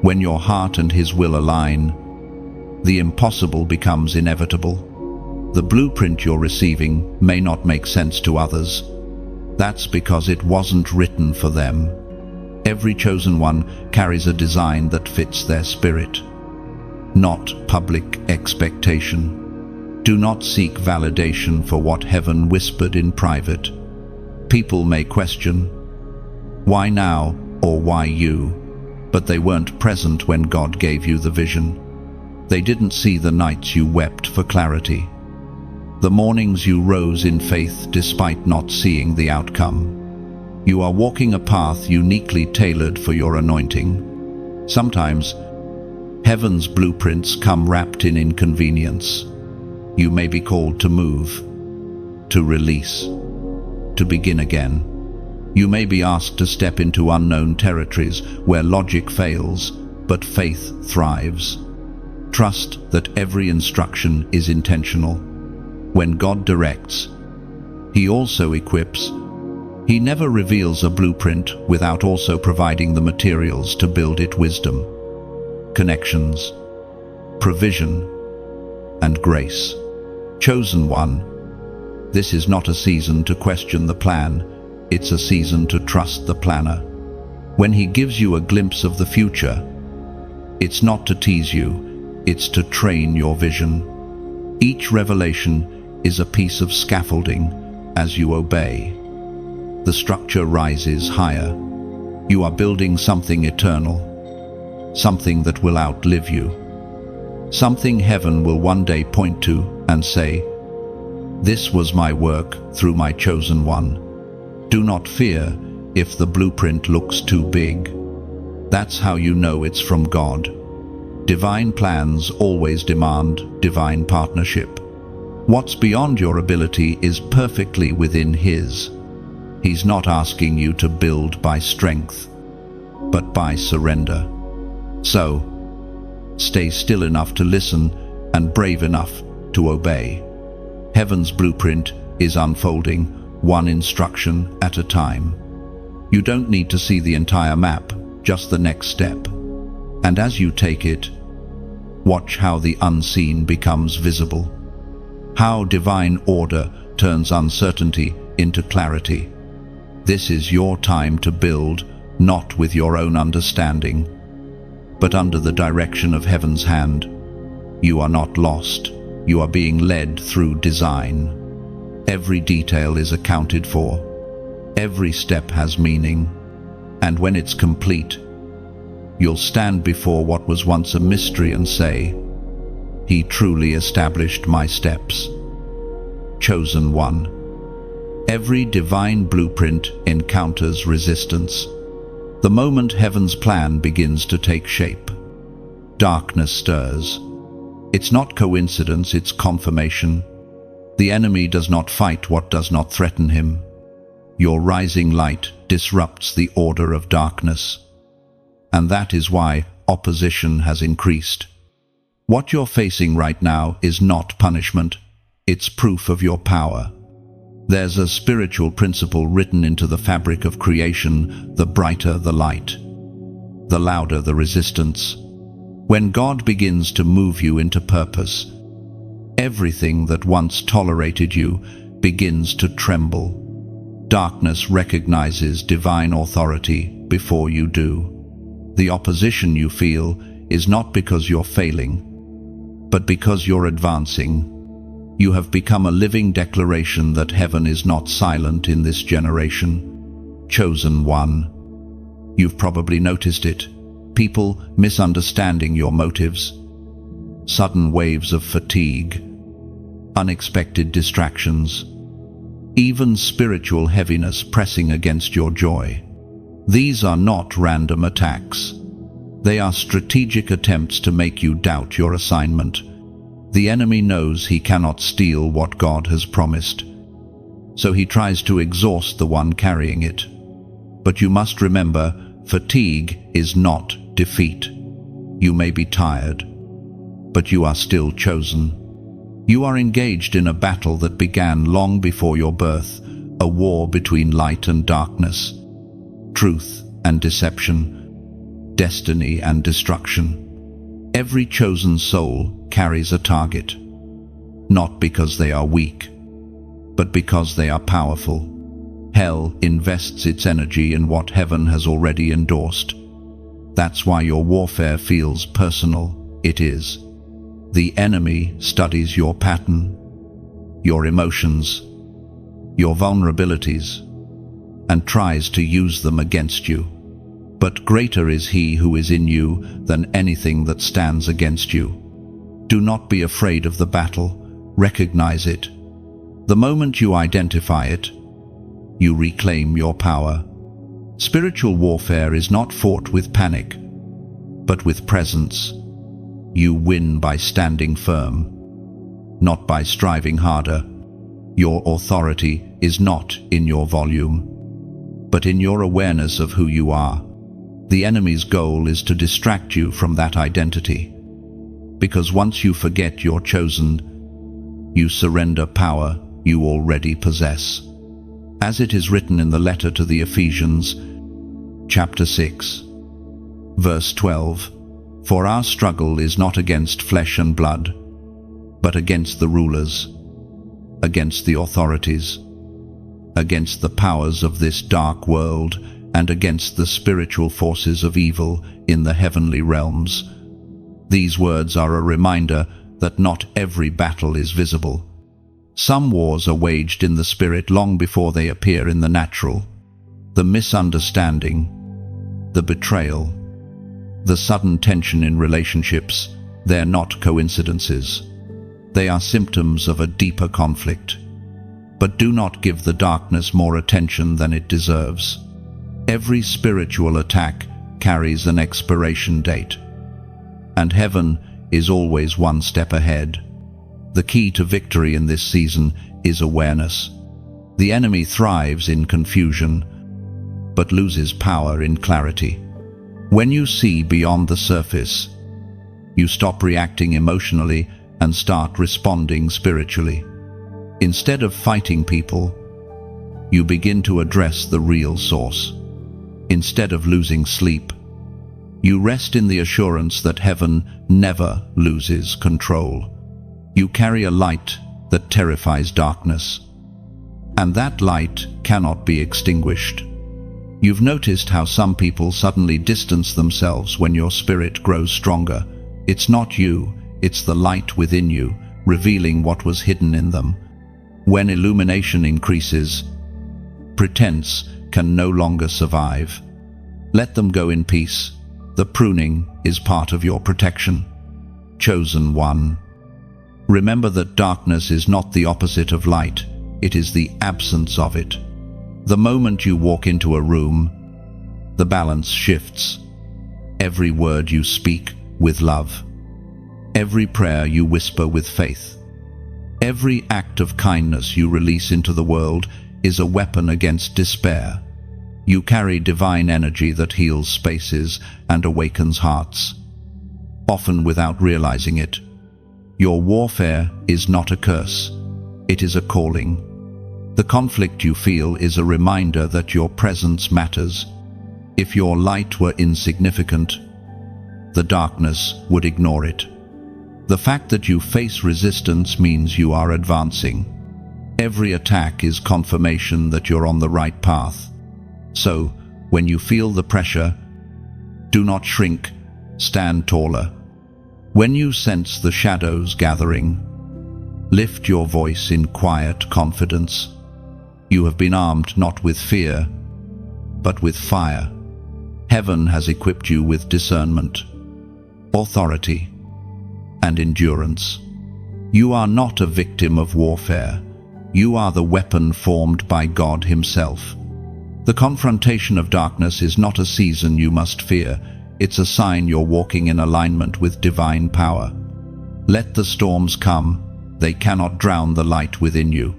When your heart and His will align, the impossible becomes inevitable. The blueprint you're receiving may not make sense to others. That's because it wasn't written for them. Every chosen one carries a design that fits their spirit, not public expectation. Do not seek validation for what heaven whispered in private. People may question, why now or why you? But they weren't present when God gave you the vision. They didn't see the nights you wept for clarity, the mornings you rose in faith despite not seeing the outcome. You are walking a path uniquely tailored for your anointing. Sometimes, heaven's blueprints come wrapped in inconvenience. You may be called to move, to release, to begin again. You may be asked to step into unknown territories where logic fails, but faith thrives. Trust that every instruction is intentional. When God directs, He also equips. He never reveals a blueprint without also providing the materials to build it: wisdom, connections, provision, and grace. Chosen one, this is not a season to question the plan, it's a season to trust the planner. When He gives you a glimpse of the future, it's not to tease you, it's to train your vision. Each revelation is a piece of scaffolding. As you obey, the structure rises higher. You are building something eternal, something that will outlive you, something heaven will one day point to and say, "This was my work through my chosen one." Do not fear if the blueprint looks too big. That's how you know it's from God. Divine plans always demand divine partnership. What's beyond your ability is perfectly within His. He's not asking you to build by strength, but by surrender. So, stay still enough to listen and brave enough to obey. Heaven's blueprint is unfolding, one instruction at a time. You don't need to see the entire map, just the next step. And as you take it, watch how the unseen becomes visible. How divine order turns uncertainty into clarity. This is your time to build, not with your own understanding, but under the direction of heaven's hand. You are not lost. You are being led through design. Every detail is accounted for. Every step has meaning. And when it's complete, you'll stand before what was once a mystery and say, "He truly established my steps." Chosen one. Every divine blueprint encounters resistance. The moment heaven's plan begins to take shape, darkness stirs. It's not coincidence, it's confirmation. The enemy does not fight what does not threaten him. Your rising light disrupts the order of darkness. And that is why opposition has increased. What you're facing right now is not punishment, it's proof of your power. There's a spiritual principle written into the fabric of creation: the brighter the light, the louder the resistance. When God begins to move you into purpose, everything that once tolerated you begins to tremble. Darkness recognizes divine authority before you do. The opposition you feel is not because you're failing, but because you're advancing. You have become a living declaration that heaven is not silent in this generation. Chosen one. You've probably noticed it. People misunderstanding your motives. Sudden waves of fatigue. Unexpected distractions. Even spiritual heaviness pressing against your joy. These are not random attacks. They are strategic attempts to make you doubt your assignment. The enemy knows he cannot steal what God has promised, so he tries to exhaust the one carrying it. But you must remember, fatigue is not defeat. You may be tired, but you are still chosen. You are engaged in a battle that began long before your birth, a war between light and darkness, truth and deception, destiny and destruction. Every chosen soul carries a target, not because they are weak, but because they are powerful. Hell invests its energy in what heaven has already endorsed. That's why your warfare feels personal. It is. The enemy studies your pattern, your emotions, your vulnerabilities, and tries to use them against you. But greater is He who is in you than anything that stands against you. Do not be afraid of the battle. Recognize it. The moment you identify it, you reclaim your power. Spiritual warfare is not fought with panic, but with presence. You win by standing firm, not by striving harder. Your authority is not in your volume, but in your awareness of who you are. The enemy's goal is to distract you from that identity. Because once you forget you're chosen, you surrender power you already possess. As it is written in the letter to the Ephesians, chapter 6, verse 12, "For our struggle is not against flesh and blood, but against the rulers, against the authorities, against the powers of this dark world, and against the spiritual forces of evil in the heavenly realms." These words are a reminder that not every battle is visible. Some wars are waged in the spirit long before they appear in the natural. The misunderstanding, the betrayal, the sudden tension in relationships, they're not coincidences. They are symptoms of a deeper conflict. But do not give the darkness more attention than it deserves. Every spiritual attack carries an expiration date, and heaven is always one step ahead. The key to victory in this season is awareness. The enemy thrives in confusion, but loses power in clarity. When you see beyond the surface, you stop reacting emotionally and start responding spiritually. Instead of fighting people, you begin to address the real source. Instead of losing sleep, you rest in the assurance that heaven never loses control. You carry a light that terrifies darkness, and that light cannot be extinguished. You've noticed how some people suddenly distance themselves when your spirit grows stronger. It's not you, it's the light within you, revealing what was hidden in them. When illumination increases, pretense can no longer survive. Let them go in peace. The pruning is part of your protection. Chosen one. Remember that darkness is not the opposite of light, it is the absence of it. The moment you walk into a room, the balance shifts. Every word you speak with love. Every prayer you whisper with faith. Every act of kindness you release into the world is a weapon against despair. You carry divine energy that heals spaces and awakens hearts, often without realizing it. Your warfare is not a curse, it is a calling. The conflict you feel is a reminder that your presence matters. If your light were insignificant, the darkness would ignore it. The fact that you face resistance means you are advancing. Every attack is confirmation that you're on the right path. So, when you feel the pressure, do not shrink, stand taller. When you sense the shadows gathering, lift your voice in quiet confidence. You have been armed not with fear, but with fire. Heaven has equipped you with discernment, authority, and endurance. You are not a victim of warfare. You are the weapon formed by God Himself. The confrontation of darkness is not a season you must fear. It's a sign you're walking in alignment with divine power. Let the storms come. They cannot drown the light within you.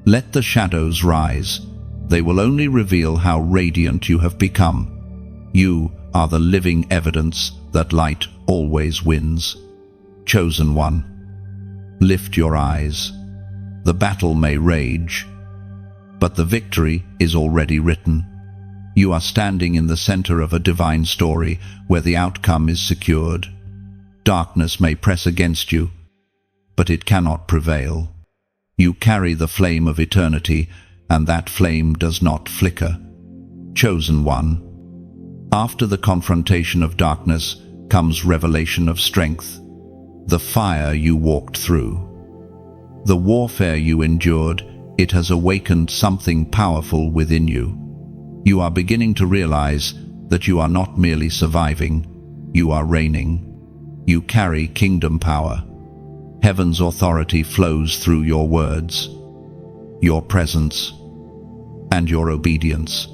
Let the shadows rise. They will only reveal how radiant you have become. You are the living evidence that light always wins. Chosen one. Lift your eyes. The battle may rage, but the victory is already written. You are standing in the center of a divine story where the outcome is secured. Darkness may press against you, but it cannot prevail. You carry the flame of eternity, and that flame does not flicker. Chosen one. After the confrontation of darkness comes revelation of strength. The fire you walked through, the warfare you endured, it has awakened something powerful within you. You are beginning to realize that you are not merely surviving, you are reigning. You carry kingdom power. Heaven's authority flows through your words, your presence, and your obedience.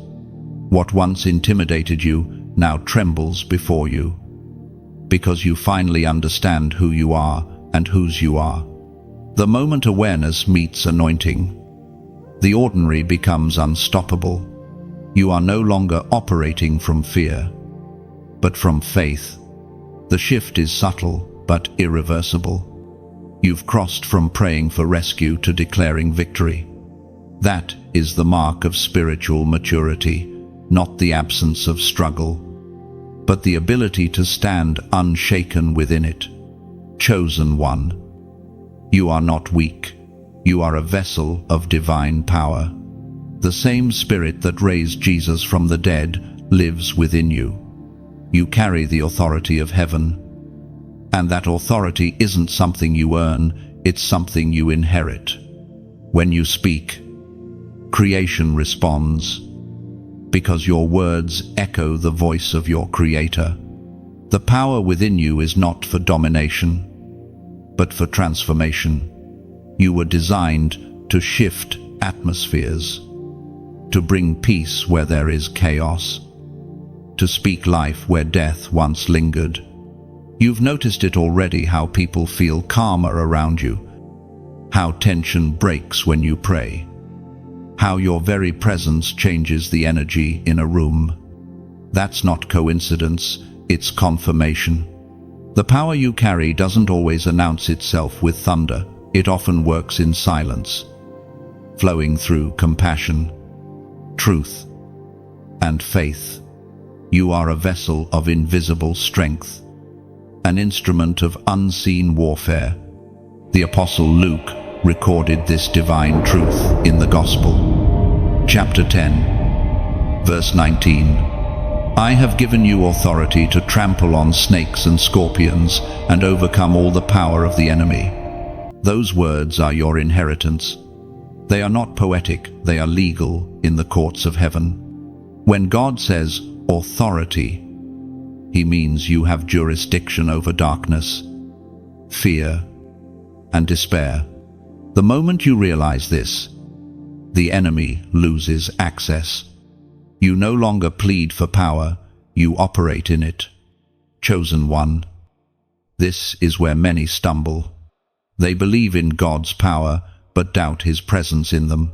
What once intimidated you now trembles before you, because you finally understand who you are and whose you are. The moment awareness meets anointing, the ordinary becomes unstoppable. You are no longer operating from fear, but from faith. The shift is subtle, but irreversible. You've crossed from praying for rescue to declaring victory. That is the mark of spiritual maturity, not the absence of struggle, but the ability to stand unshaken within it. Chosen one. You are not weak. You are a vessel of divine power. The same Spirit that raised Jesus from the dead lives within you. You carry the authority of heaven. And that authority isn't something you earn, it's something you inherit. When you speak, creation responds, because your words echo the voice of your Creator. The power within you is not for domination, but for transformation. You were designed to shift atmospheres, to bring peace where there is chaos, to speak life where death once lingered. You've noticed it already, how people feel calmer around you, how tension breaks when you pray, how your very presence changes the energy in a room. That's not coincidence, it's confirmation. The power you carry doesn't always announce itself with thunder. It often works in silence, flowing through compassion, truth, and faith. You are a vessel of invisible strength, an instrument of unseen warfare. The Apostle Luke recorded this divine truth in the Gospel. Chapter 10, verse 19. I have given you authority to trample on snakes and scorpions and overcome all the power of the enemy. Those words are your inheritance. They are not poetic, they are legal in the courts of heaven. When God says authority, He means you have jurisdiction over darkness, fear, and despair. The moment you realize this, the enemy loses access. You no longer plead for power, you operate in it. Chosen one. This is where many stumble. They believe in God's power, but doubt His presence in them.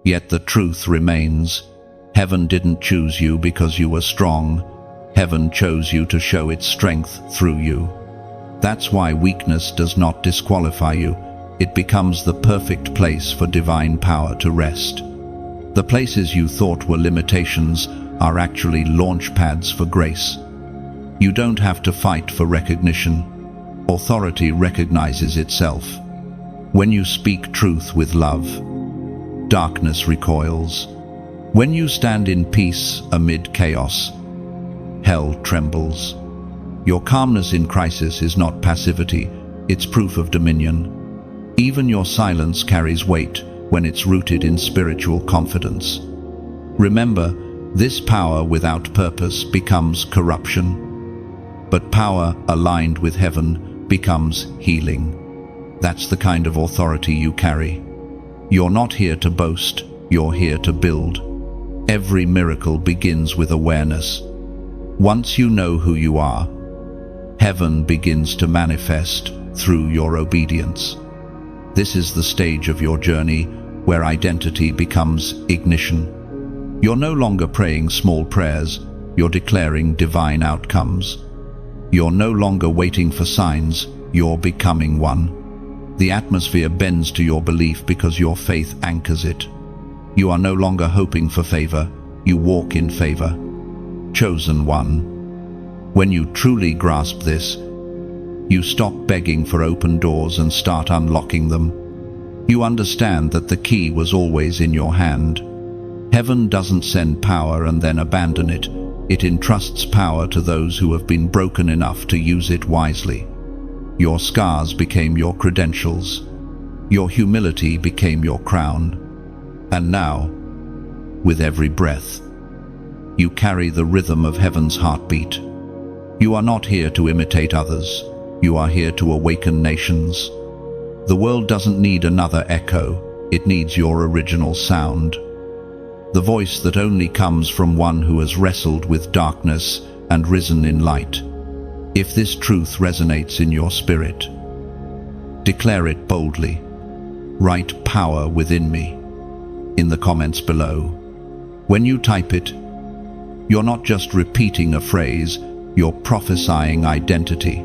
Yet the truth remains. Heaven didn't choose you because you were strong. Heaven chose you to show its strength through you. That's why weakness does not disqualify you. It becomes the perfect place for divine power to rest. The places you thought were limitations are actually launch pads for grace. You don't have to fight for recognition. Authority recognizes itself. When you speak truth with love, darkness recoils. When you stand in peace amid chaos, hell trembles. Your calmness in crisis is not passivity, it's proof of dominion. Even your silence carries weight when it's rooted in spiritual confidence. Remember, this power without purpose becomes corruption, but power aligned with heaven becomes healing. That's the kind of authority you carry. You're not here to boast, you're here to build. Every miracle begins with awareness. Once you know who you are, heaven begins to manifest through your obedience. This is the stage of your journey where identity becomes ignition. You're no longer praying small prayers, you're declaring divine outcomes. You're no longer waiting for signs, you're becoming one. The atmosphere bends to your belief because your faith anchors it. You are no longer hoping for favor, you walk in favor. Chosen one. When you truly grasp this, you stop begging for open doors and start unlocking them. You understand that the key was always in your hand. Heaven doesn't send power and then abandon it. It entrusts power to those who have been broken enough to use it wisely. Your scars became your credentials. Your humility became your crown. And now, with every breath, you carry the rhythm of heaven's heartbeat. You are not here to imitate others. You are here to awaken nations. The world doesn't need another echo. It needs your original sound. The voice that only comes from one who has wrestled with darkness and risen in light. If this truth resonates in your spirit, declare it boldly. Write "power within me" in the comments below. When you type it, you're not just repeating a phrase, you're prophesying identity.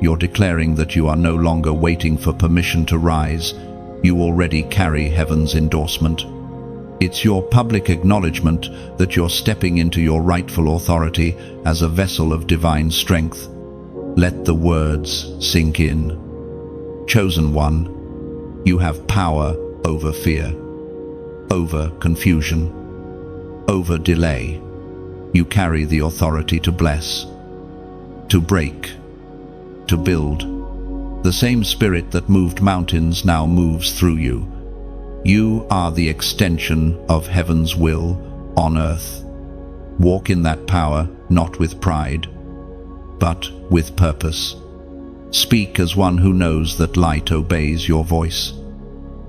You're declaring that you are no longer waiting for permission to rise. You already carry heaven's endorsement. It's your public acknowledgement that you're stepping into your rightful authority as a vessel of divine strength. Let the words sink in. Chosen one, you have power over fear, over confusion, over delay. You carry the authority to bless, to break, to build. The same spirit that moved mountains now moves through you. You are the extension of heaven's will on earth. Walk in that power, not with pride, but with purpose. Speak as one who knows that light obeys your voice.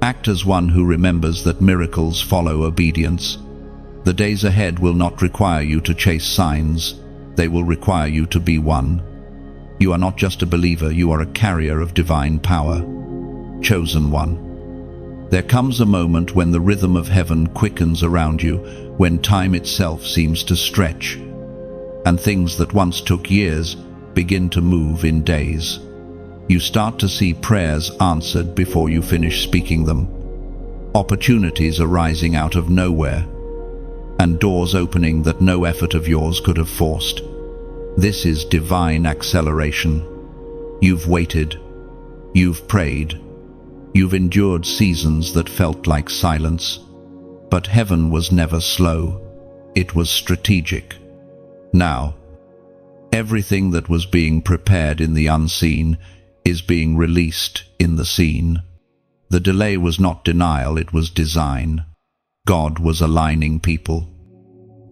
Act as one who remembers that miracles follow obedience. The days ahead will not require you to chase signs. They will require you to be one. You are not just a believer, you are a carrier of divine power. Chosen one. There comes a moment when the rhythm of heaven quickens around you, when time itself seems to stretch, and things that once took years begin to move in days. You start to see prayers answered before you finish speaking them. Opportunities arising out of nowhere, and doors opening that no effort of yours could have forced. This is divine acceleration. You've waited, you've prayed, you've endured seasons that felt like silence, but heaven was never slow. It was strategic. Now, everything that was being prepared in the unseen is being released in the seen. The delay was not denial, it was design. God was aligning people,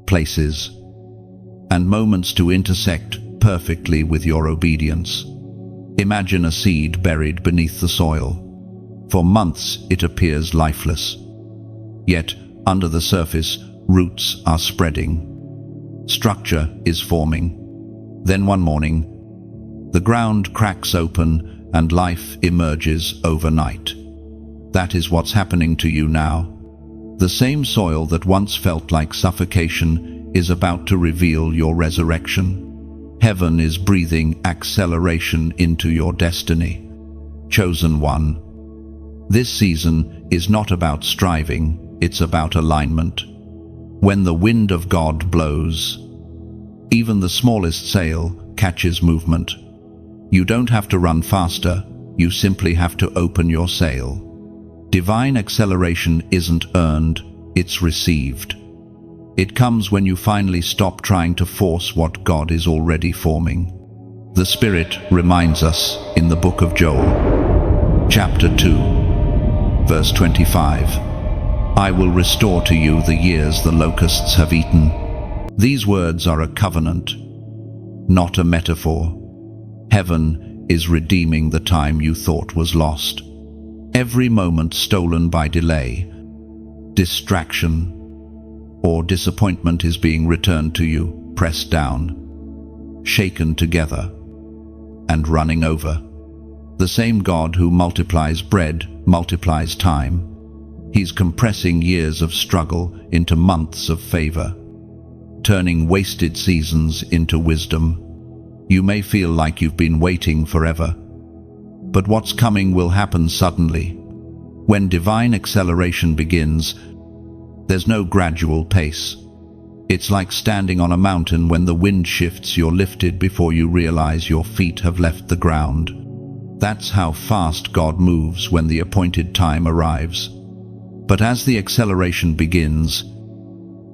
places, and moments to intersect perfectly with your obedience. Imagine a seed buried beneath the soil. For months it appears lifeless. Yet, under the surface, roots are spreading. Structure is forming. Then one morning, the ground cracks open and life emerges overnight. That is what's happening to you now. The same soil that once felt like suffocation is about to reveal your resurrection. Heaven is breathing acceleration into your destiny. Chosen one. This season is not about striving, it's about alignment. When the wind of God blows, even the smallest sail catches movement. You don't have to run faster, you simply have to open your sail. Divine acceleration isn't earned, it's received. It comes when you finally stop trying to force what God is already forming. The Spirit reminds us in the book of Joel, chapter 2, verse 25, I will restore to you the years the locusts have eaten. These words are a covenant, not a metaphor. Heaven is redeeming the time you thought was lost. Every moment stolen by delay, distraction, or disappointment is being returned to you, pressed down, shaken together, and running over. The same God who multiplies bread multiplies time. He's compressing years of struggle into months of favor, turning wasted seasons into wisdom. You may feel like you've been waiting forever, but what's coming will happen suddenly. When divine acceleration begins, there's no gradual pace. It's like standing on a mountain. When the wind shifts, you're lifted before you realize your feet have left the ground. That's how fast God moves when the appointed time arrives. But as the acceleration begins,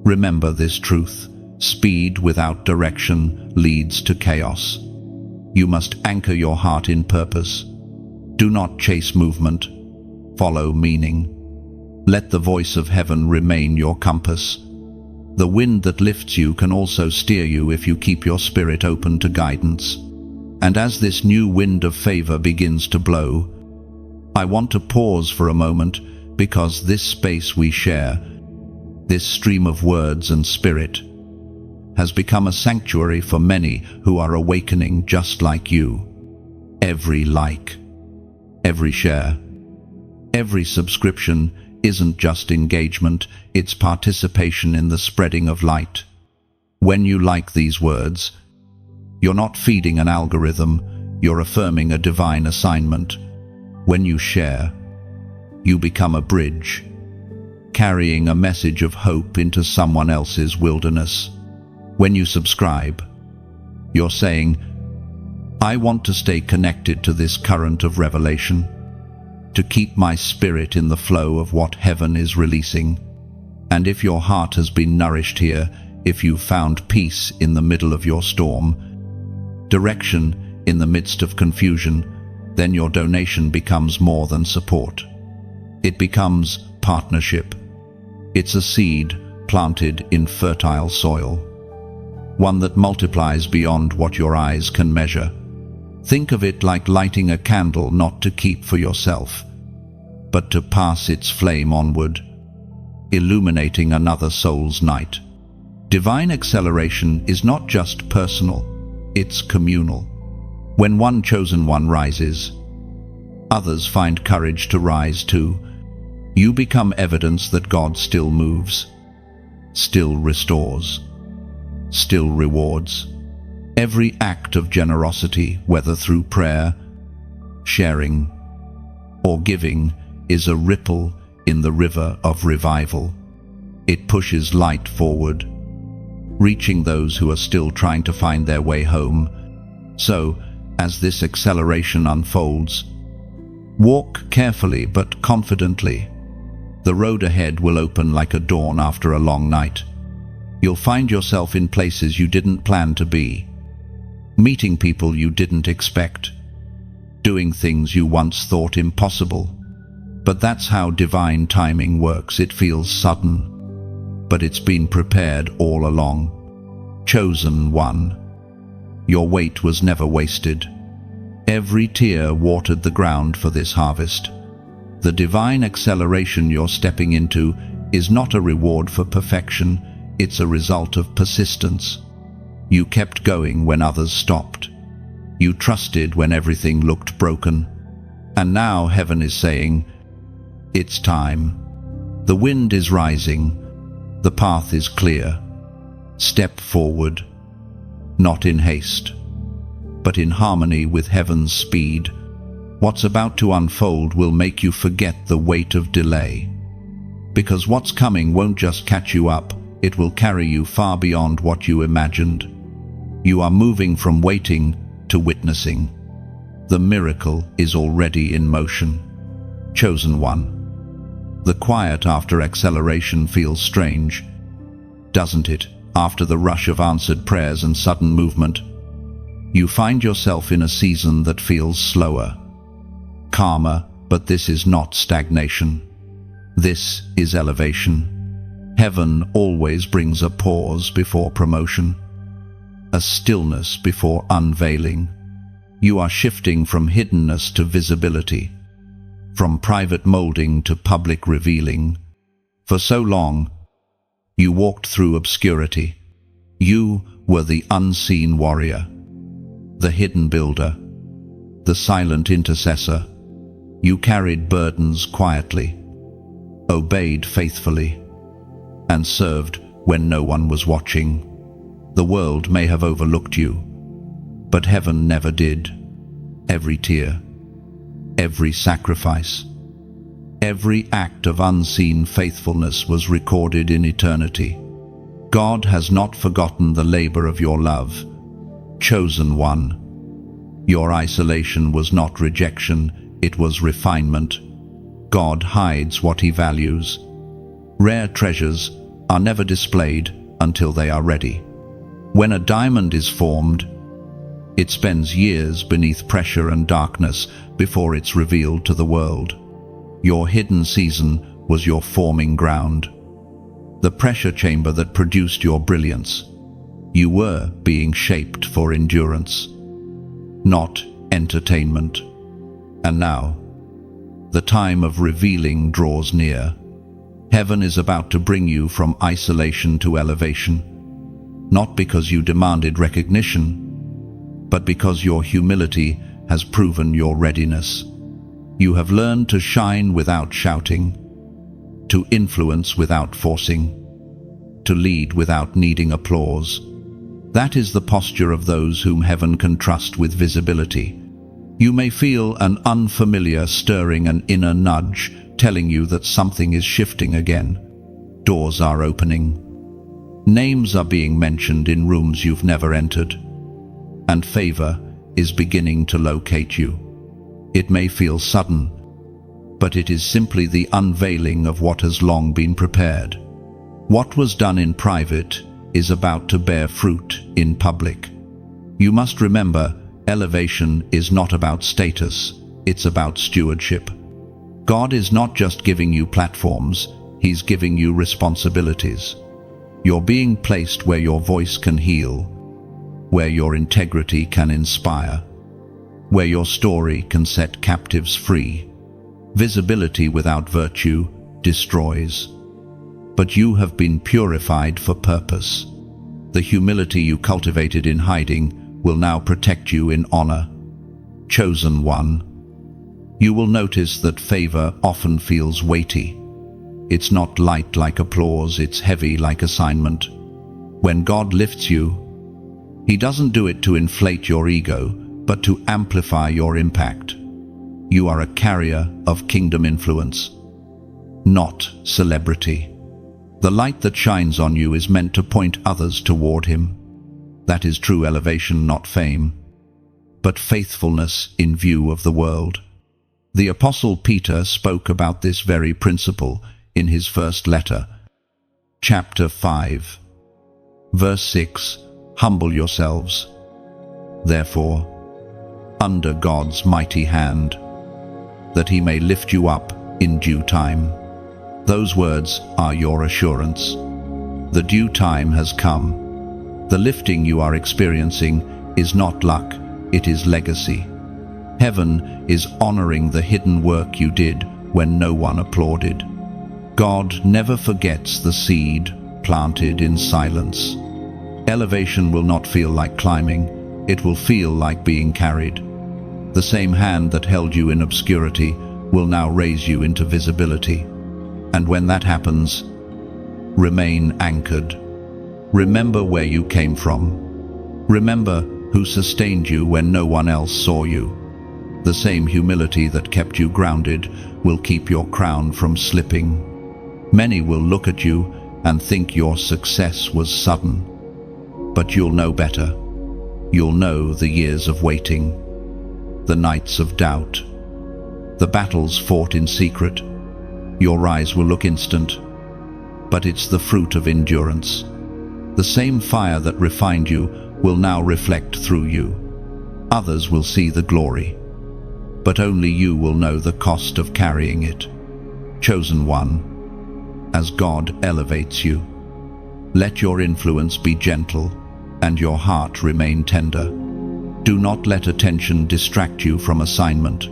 remember this truth. Speed without direction leads to chaos. You must anchor your heart in purpose. Do not chase movement. Follow meaning. Let the voice of heaven remain your compass. The wind that lifts you can also steer you if you keep your spirit open to guidance. And as this new wind of favor begins to blow, I want to pause for a moment, because this space we share, this stream of words and spirit, has become a sanctuary for many who are awakening just like you. Every like, every share, every subscription isn't just engagement, it's participation in the spreading of light. When you like these words, you're not feeding an algorithm, you're affirming a divine assignment. When you share, you become a bridge, carrying a message of hope into someone else's wilderness. When you subscribe, you're saying, I want to stay connected to this current of revelation, to keep my spirit in the flow of what heaven is releasing. And if your heart has been nourished here, if you've found peace in the middle of your storm, direction in the midst of confusion, then your donation becomes more than support. It becomes partnership. It's a seed planted in fertile soil, one that multiplies beyond what your eyes can measure. Think of it like lighting a candle, not to keep for yourself, but to pass its flame onward, illuminating another soul's night. Divine acceleration is not just personal, it's communal. When one chosen one rises, others find courage to rise too. You become evidence that God still moves, still restores, still rewards. Every act of generosity, whether through prayer, sharing, or giving, is a ripple in the river of revival. It pushes light forward, reaching those who are still trying to find their way home. So, as this acceleration unfolds, walk carefully but confidently. The road ahead will open like a dawn after a long night. You'll find yourself in places you didn't plan to be, meeting people you didn't expect, doing things you once thought impossible. But that's how divine timing works. It feels sudden, but it's been prepared all along. Chosen one. Your wait was never wasted. Every tear watered the ground for this harvest. The divine acceleration you're stepping into is not a reward for perfection, it's a result of persistence. You kept going when others stopped. You trusted when everything looked broken. And now heaven is saying, it's time. The wind is rising. The path is clear. Step forward, not in haste, but in harmony with heaven's speed. What's about to unfold will make you forget the weight of delay. Because what's coming won't just catch you up, it will carry you far beyond what you imagined. You are moving from waiting to witnessing. The miracle is already in motion. Chosen one. The quiet after acceleration feels strange, doesn't it? After the rush of answered prayers and sudden movement, you find yourself in a season that feels slower, calmer, but this is not stagnation. This is elevation. Heaven always brings a pause before promotion, a stillness before unveiling. You are shifting from hiddenness to visibility, from private molding to public revealing. For so long, you walked through obscurity. You were the unseen warrior, the hidden builder, the silent intercessor. You carried burdens quietly, obeyed faithfully, and served when no one was watching. The world may have overlooked you, but heaven never did. Every tear, every sacrifice, every act of unseen faithfulness was recorded in eternity. God has not forgotten the labor of your love. Chosen one. Your isolation was not rejection, it was refinement. God hides what he values. Rare treasures are never displayed until they are ready. When a diamond is formed, it spends years beneath pressure and darkness before it's revealed to the world. Your hidden season was your forming ground, the pressure chamber that produced your brilliance. You were being shaped for endurance, not entertainment. And now, the time of revealing draws near. Heaven is about to bring you from isolation to elevation, not because you demanded recognition, but because your humility has proven your readiness. You have learned to shine without shouting, to influence without forcing, to lead without needing applause. That is the posture of those whom heaven can trust with visibility. You may feel an unfamiliar stirring, an inner nudge telling you that something is shifting again. Doors are opening. Names are being mentioned in rooms you've never entered. And favor is beginning to locate you. It may feel sudden, but it is simply the unveiling of what has long been prepared. What was done in private is about to bear fruit in public. You must remember, elevation is not about status, it's about stewardship. God is not just giving you platforms, He's giving you responsibilities. You're being placed where your voice can heal, where your integrity can inspire, where your story can set captives free. Visibility without virtue destroys. But you have been purified for purpose. The humility you cultivated in hiding will now protect you in honor. Chosen one. You will notice that favor often feels weighty. It's not light like applause, it's heavy like assignment. When God lifts you, He doesn't do it to inflate your ego, but to amplify your impact. You are a carrier of kingdom influence, not celebrity. The light that shines on you is meant to point others toward Him. That is true elevation, not fame, but faithfulness in view of the world. The Apostle Peter spoke about this very principle in his first letter, chapter 5, verse 6, "Humble yourselves, therefore, under God's mighty hand, that He may lift you up in due time." Those words are your assurance. The due time has come. The lifting you are experiencing is not luck, it is legacy. Heaven is honoring the hidden work you did when no one applauded. God never forgets the seed planted in silence. Elevation will not feel like climbing, it will feel like being carried. The same hand that held you in obscurity will now raise you into visibility. And when that happens, remain anchored. Remember where you came from. Remember who sustained you when no one else saw you. The same humility that kept you grounded will keep your crown from slipping. Many will look at you and think your success was sudden. But you'll know better. You'll know the years of waiting, the nights of doubt, the battles fought in secret. Your rise will look instant, but it's the fruit of endurance. The same fire that refined you will now reflect through you. Others will see the glory, but only you will know the cost of carrying it. Chosen one, as God elevates you, let your influence be gentle and your heart remain tender. Do not let attention distract you from assignment.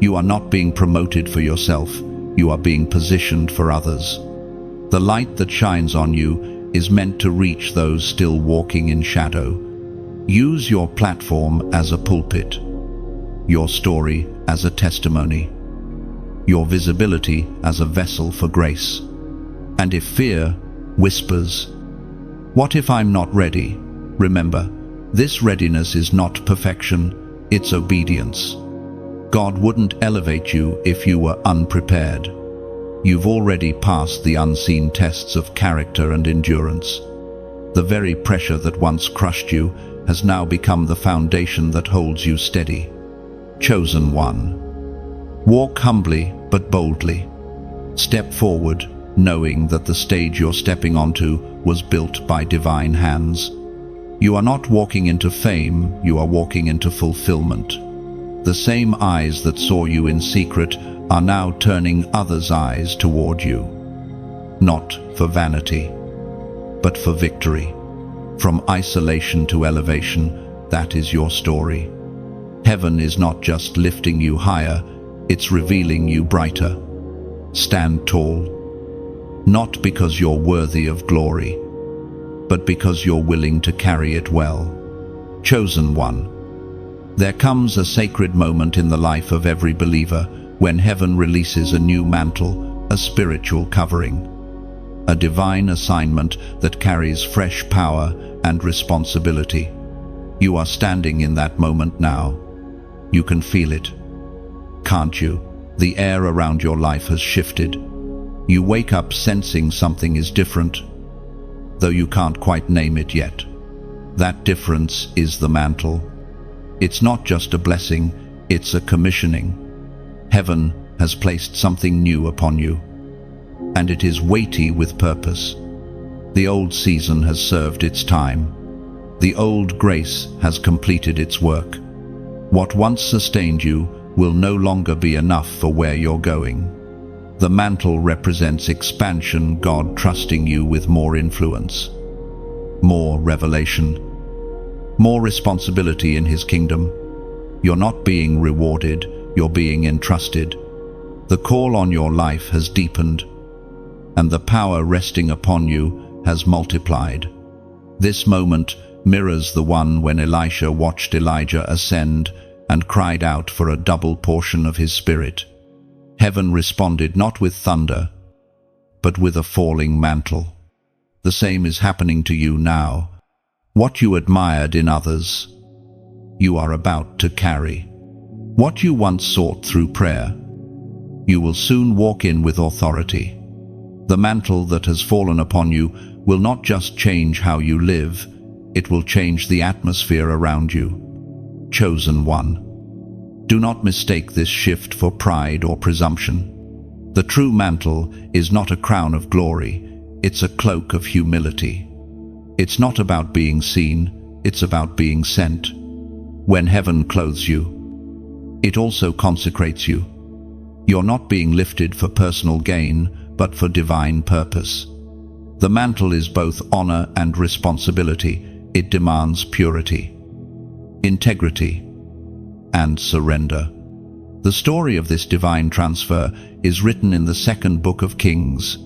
You are not being promoted for yourself, you are being positioned for others. The light that shines on you is meant to reach those still walking in shadow. Use your platform as a pulpit, your story as a testimony, your visibility as a vessel for grace. And if fear whispers, "What if I'm not ready?" remember, this readiness is not perfection, it's obedience. God wouldn't elevate you if you were unprepared. You've already passed the unseen tests of character and endurance. The very pressure that once crushed you has now become the foundation that holds you steady. Chosen one. Walk humbly but boldly. Step forward, knowing that the stage you're stepping onto was built by divine hands. You are not walking into fame, you are walking into fulfillment. The same eyes that saw you in secret are now turning others' eyes toward you. Not for vanity, but for victory. From isolation to elevation, that is your story. Heaven is not just lifting you higher, it's revealing you brighter. Stand tall, not because you're worthy of glory, but because you're willing to carry it well. Chosen one. There comes a sacred moment in the life of every believer when heaven releases a new mantle, a spiritual covering, a divine assignment that carries fresh power and responsibility. You are standing in that moment now. You can feel it, can't you? The air around your life has shifted. You wake up sensing something is different, though you can't quite name it yet. That difference is the mantle. It's not just a blessing, it's a commissioning. Heaven has placed something new upon you, and it is weighty with purpose. The old season has served its time. The old grace has completed its work. What once sustained you will no longer be enough for where you're going. The mantle represents expansion, God trusting you with more influence, more revelation, more responsibility in His kingdom. You're not being rewarded, you're being entrusted. The call on your life has deepened, and the power resting upon you has multiplied. This moment mirrors the one when Elisha watched Elijah ascend and cried out for a double portion of his spirit. Heaven responded not with thunder, but with a falling mantle. The same is happening to you now. What you admired in others, you are about to carry. What you once sought through prayer, you will soon walk in with authority. The mantle that has fallen upon you will not just change how you live, it will change the atmosphere around you. Chosen one. Do not mistake this shift for pride or presumption. The true mantle is not a crown of glory, it's a cloak of humility. It's not about being seen, it's about being sent. When heaven clothes you, it also consecrates you. You're not being lifted for personal gain, but for divine purpose. The mantle is both honor and responsibility. It demands purity, integrity, and surrender. The story of this divine transfer is written in the second book of Kings,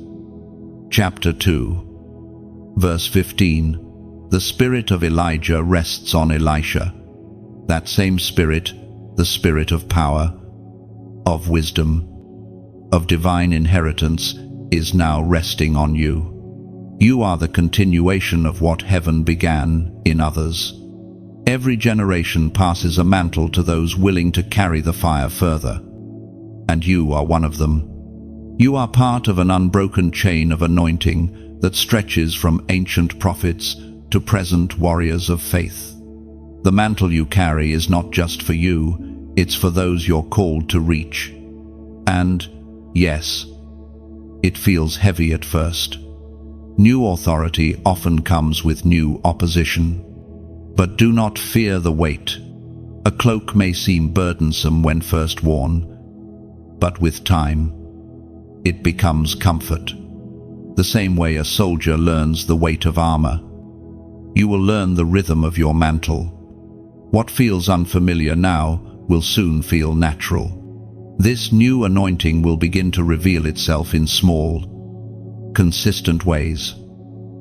chapter 2, verse 15. The spirit of Elijah rests on Elisha. That same spirit, the spirit of power, of wisdom, of divine inheritance, is now resting on you. You are the continuation of what heaven began in others. Every generation passes a mantle to those willing to carry the fire further, and you are one of them. You are part of an unbroken chain of anointing that stretches from ancient prophets to present warriors of faith. The mantle you carry is not just for you, it's for those you're called to reach. And, yes, it feels heavy at first. New authority often comes with new opposition. But do not fear the weight. A cloak may seem burdensome when first worn, but with time, it becomes comfort. The same way a soldier learns the weight of armor, you will learn the rhythm of your mantle. What feels unfamiliar now will soon feel natural. This new anointing will begin to reveal itself in small, consistent ways.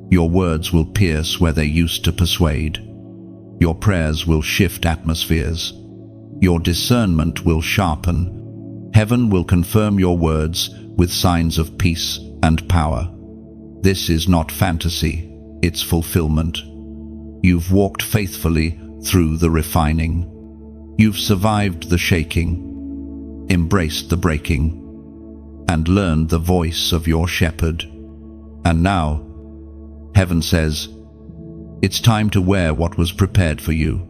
Your words will pierce where they used to persuade. Your prayers will shift atmospheres. Your discernment will sharpen. Heaven will confirm your words with signs of peace and power. This is not fantasy, it's fulfillment. You've walked faithfully through the refining. You've survived the shaking, embraced the breaking, and learned the voice of your shepherd. And now, heaven says, it's time to wear what was prepared for you.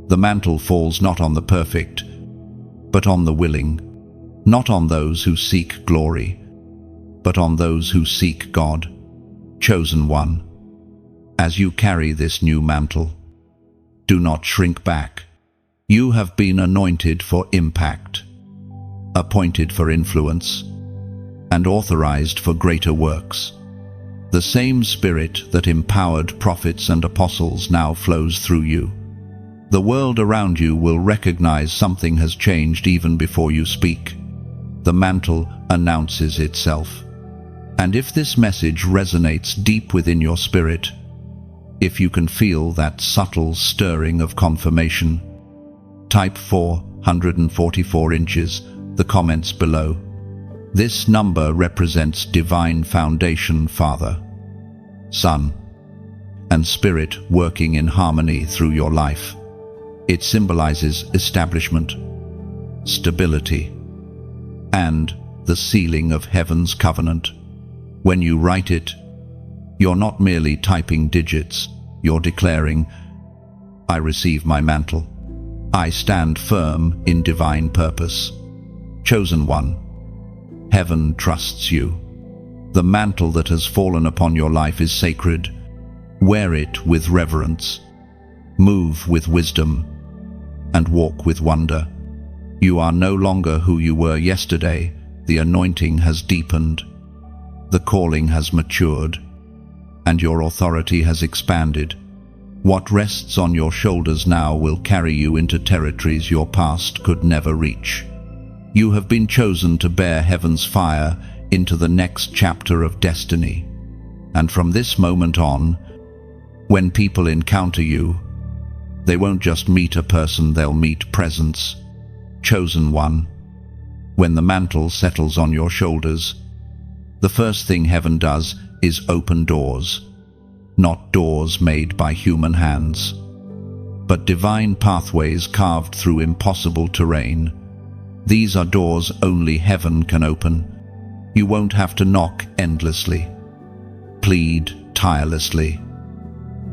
The mantle falls not on the perfect, but on the willing, not on those who seek glory, but on those who seek God. Chosen one, as you carry this new mantle, do not shrink back. You have been anointed for impact, appointed for influence, and authorized for greater works. The same Spirit that empowered prophets and apostles now flows through you. The world around you will recognize something has changed even before you speak. The mantle announces itself. And if this message resonates deep within your spirit, if you can feel that subtle stirring of confirmation, type 444 inches, the comments below. This number represents divine foundation, Father, Son, and Spirit working in harmony through your life. It symbolizes establishment, stability, and the sealing of heaven's covenant. When you write it, you're not merely typing digits, you're declaring, I receive my mantle. I stand firm in divine purpose. Chosen one, heaven trusts you. The mantle that has fallen upon your life is sacred. Wear it with reverence. Move with wisdom and walk with wonder. You are no longer who you were yesterday. The anointing has deepened. The calling has matured, and your authority has expanded. What rests on your shoulders now will carry you into territories your past could never reach. You have been chosen to bear heaven's fire into the next chapter of destiny. And from this moment on, when people encounter you, they won't just meet a person, they'll meet presence. Chosen one, when the mantle settles on your shoulders, the first thing heaven does is open doors. Not doors made by human hands, but divine pathways carved through impossible terrain. These are doors only heaven can open. You won't have to knock endlessly, plead tirelessly,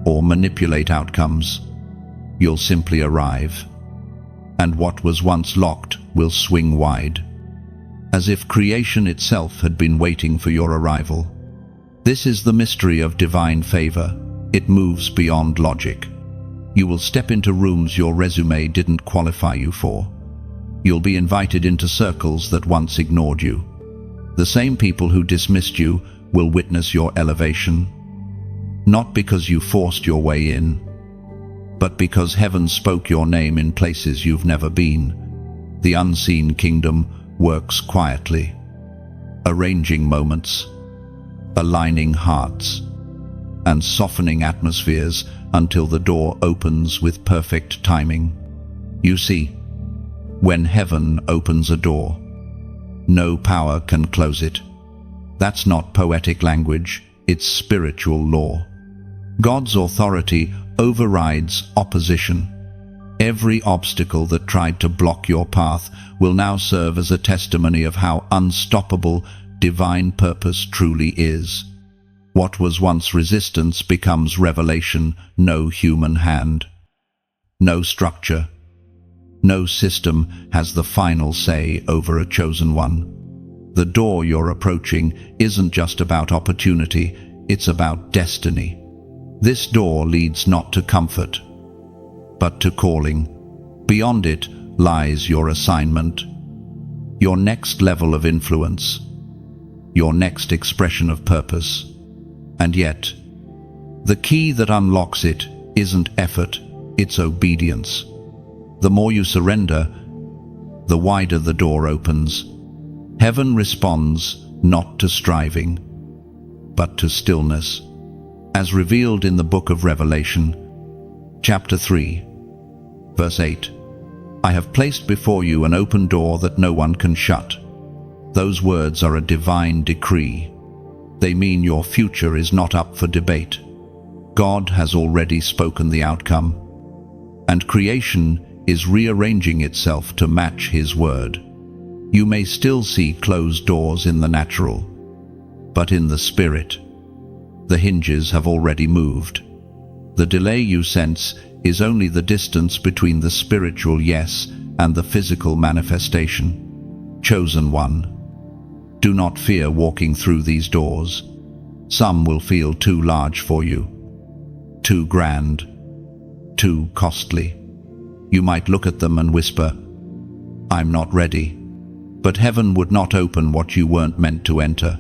or manipulate outcomes. You'll simply arrive, and what was once locked will swing wide, as if creation itself had been waiting for your arrival. This is the mystery of divine favor. It moves beyond logic. You will step into rooms your resume didn't qualify you for. You'll be invited into circles that once ignored you. The same people who dismissed you will witness your elevation, not because you forced your way in, but because heaven spoke your name in places you've never been. The unseen kingdom works quietly, arranging moments, aligning hearts, and softening atmospheres until the door opens with perfect timing. You see, when heaven opens a door, no power can close it. That's not poetic language, it's spiritual law. God's authority overrides opposition. Every obstacle that tried to block your path will now serve as a testimony of how unstoppable divine purpose truly is. What was once resistance becomes revelation. No human hand, no structure, no system has the final say over a chosen one. The door you're approaching isn't just about opportunity, it's about destiny. This door leads not to comfort, but to calling. Beyond it lies your assignment, your next level of influence, your next expression of purpose. And yet, the key that unlocks it isn't effort, it's obedience. The more you surrender, the wider the door opens. Heaven responds not to striving, but to stillness. As revealed in the book of Revelation, chapter 3, verse 8, I have placed before you an open door that no one can shut. Those words are a divine decree. They mean your future is not up for debate. God has already spoken the outcome, and creation is rearranging itself to match His word. You may still see closed doors in the natural, but in the spirit, the hinges have already moved. The delay you sense is only the distance between the spiritual yes and the physical manifestation. Chosen one, do not fear walking through these doors. Some will feel too large for you, too grand, too costly. You might look at them and whisper, I'm not ready. But heaven would not open what you weren't meant to enter.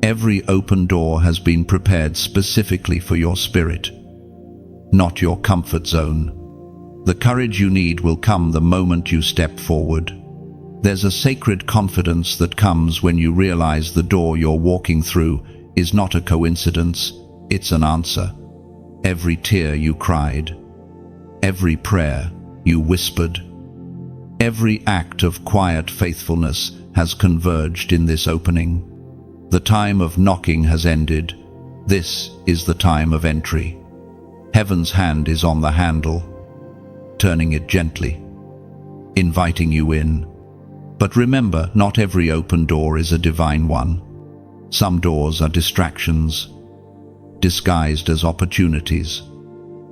Every open door has been prepared specifically for your spirit, not your comfort zone. The courage you need will come the moment you step forward. There's a sacred confidence that comes when you realize the door you're walking through is not a coincidence, it's an answer. Every tear you cried, every prayer you whispered, every act of quiet faithfulness has converged in this opening. The time of knocking has ended. This is the time of entry. Heaven's hand is on the handle, turning it gently. inviting you in. But remember, not every open door is a divine one. Some doors are distractions, disguised as opportunities.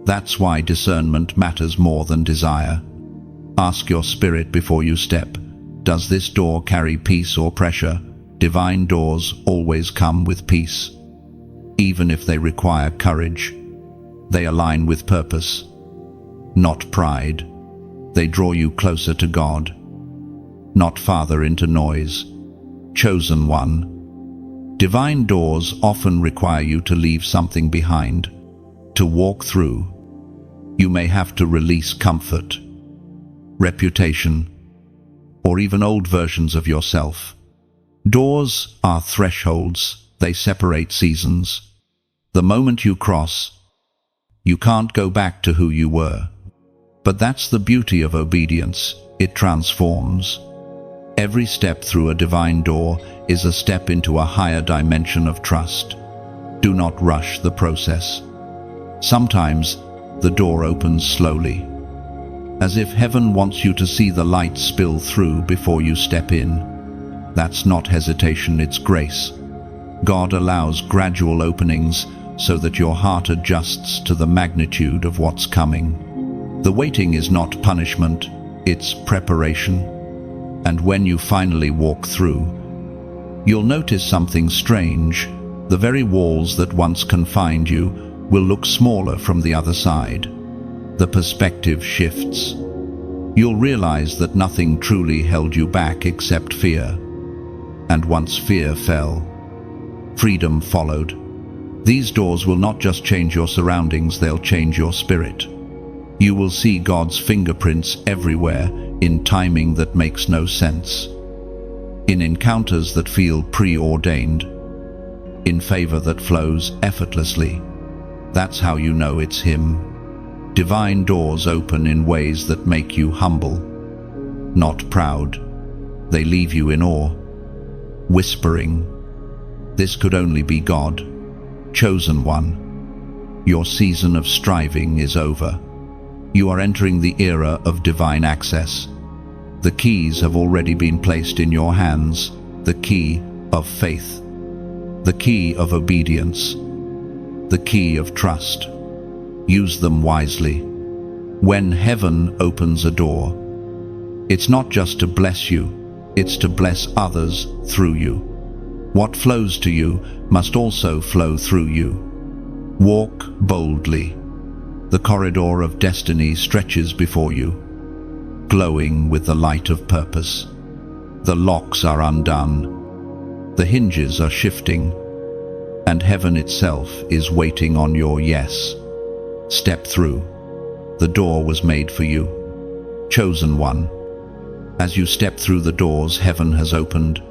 That's why discernment matters more than desire. Ask your spirit before you step. Does this door carry peace or pressure? Divine doors always come with peace. Even if they require courage, they align with purpose, not pride. They draw you closer to God, not farther into noise. Chosen one. Divine doors often require you to leave something behind, to walk through. You may have to release comfort, reputation, or even old versions of yourself. Doors are thresholds. They separate seasons. The moment you cross, you can't go back to who you were. But that's the beauty of obedience. It transforms. Every step through a divine door is a step into a higher dimension of trust. Do not rush the process. Sometimes the door opens slowly, as if heaven wants you to see the light spill through before you step in. That's not hesitation, it's grace. God allows gradual openings so that your heart adjusts to the magnitude of what's coming. The waiting is not punishment, it's preparation. And when you finally walk through, you'll notice something strange. The very walls that once confined you will look smaller from the other side. The perspective shifts. You'll realize that nothing truly held you back except fear. And once fear fell, freedom followed. These doors will not just change your surroundings, they'll change your spirit. You will see God's fingerprints everywhere, in timing that makes no sense, in encounters that feel preordained, in favor that flows effortlessly. That's how you know it's Him. Divine doors open in ways that make you humble, not proud. They leave you in awe, whispering, "This could only be God." Chosen one, your season of striving is over. You are entering the era of divine access. The keys have already been placed in your hands, the key of faith, the key of obedience, the key of trust. Use them wisely. When heaven opens a door, it's not just to bless you, it's to bless others through you. What flows to you must also flow through you. Walk boldly. The corridor of destiny stretches before you, glowing with the light of purpose. The locks are undone, the hinges are shifting, and heaven itself is waiting on your yes. Step through. The door was made for you. Chosen one. As you step through the doors heaven has opened,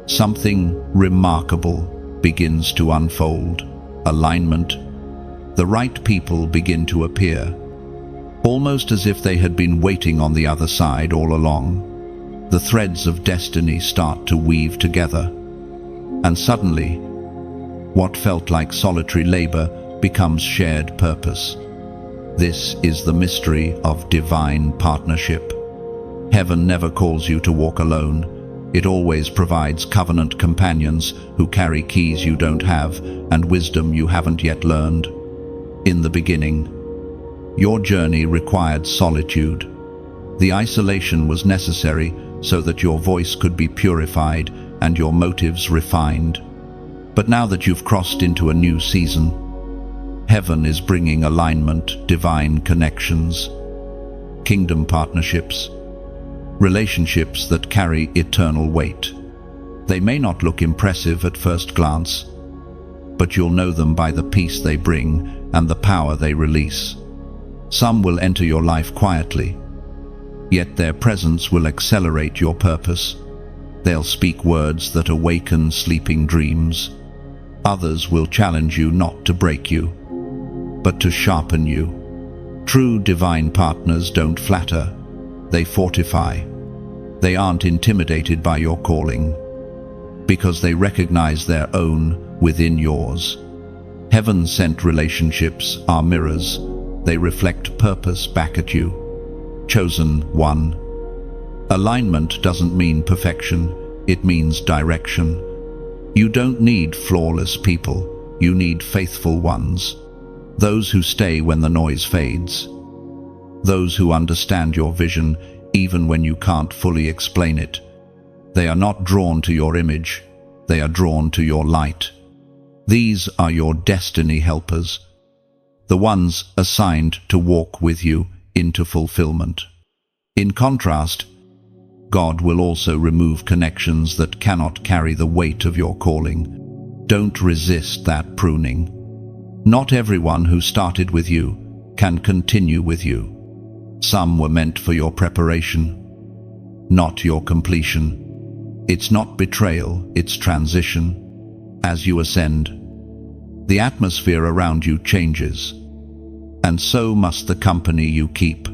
something remarkable begins to unfold. Alignment. The right people begin to appear, almost as if they had been waiting on the other side all along. The threads of destiny start to weave together, and suddenly, what felt like solitary labor becomes shared purpose. This is the mystery of divine partnership. Heaven never calls you to walk alone. It always provides covenant companions who carry keys you don't have and wisdom you haven't yet learned. In the beginning, your journey required solitude. The isolation was necessary so that your voice could be purified and your motives refined. But now that you've crossed into a new season, heaven is bringing alignment, divine connections, kingdom partnerships, relationships that carry eternal weight. They may not look impressive at first glance, but you'll know them by the peace they bring and the power they release. Some will enter your life quietly, yet their presence will accelerate your purpose. They'll speak words that awaken sleeping dreams. Others will challenge you not to break you, but to sharpen you. True divine partners don't flatter, they fortify. They aren't intimidated by your calling, because they recognize their own within yours. Heaven-sent relationships are mirrors. They reflect purpose back at you. Chosen one. Alignment doesn't mean perfection, it means direction. You don't need flawless people, you need faithful ones. Those who stay when the noise fades. Those who understand your vision even when you can't fully explain it. They are not drawn to your image, they are drawn to your light. These are your destiny helpers, the ones assigned to walk with you into fulfillment. In contrast, God will also remove connections that cannot carry the weight of your calling. Don't resist that pruning. Not everyone who started with you can continue with you. Some were meant for your preparation, not your completion. It's not betrayal, it's transition. As you ascend, the atmosphere around you changes, and so must the company you keep.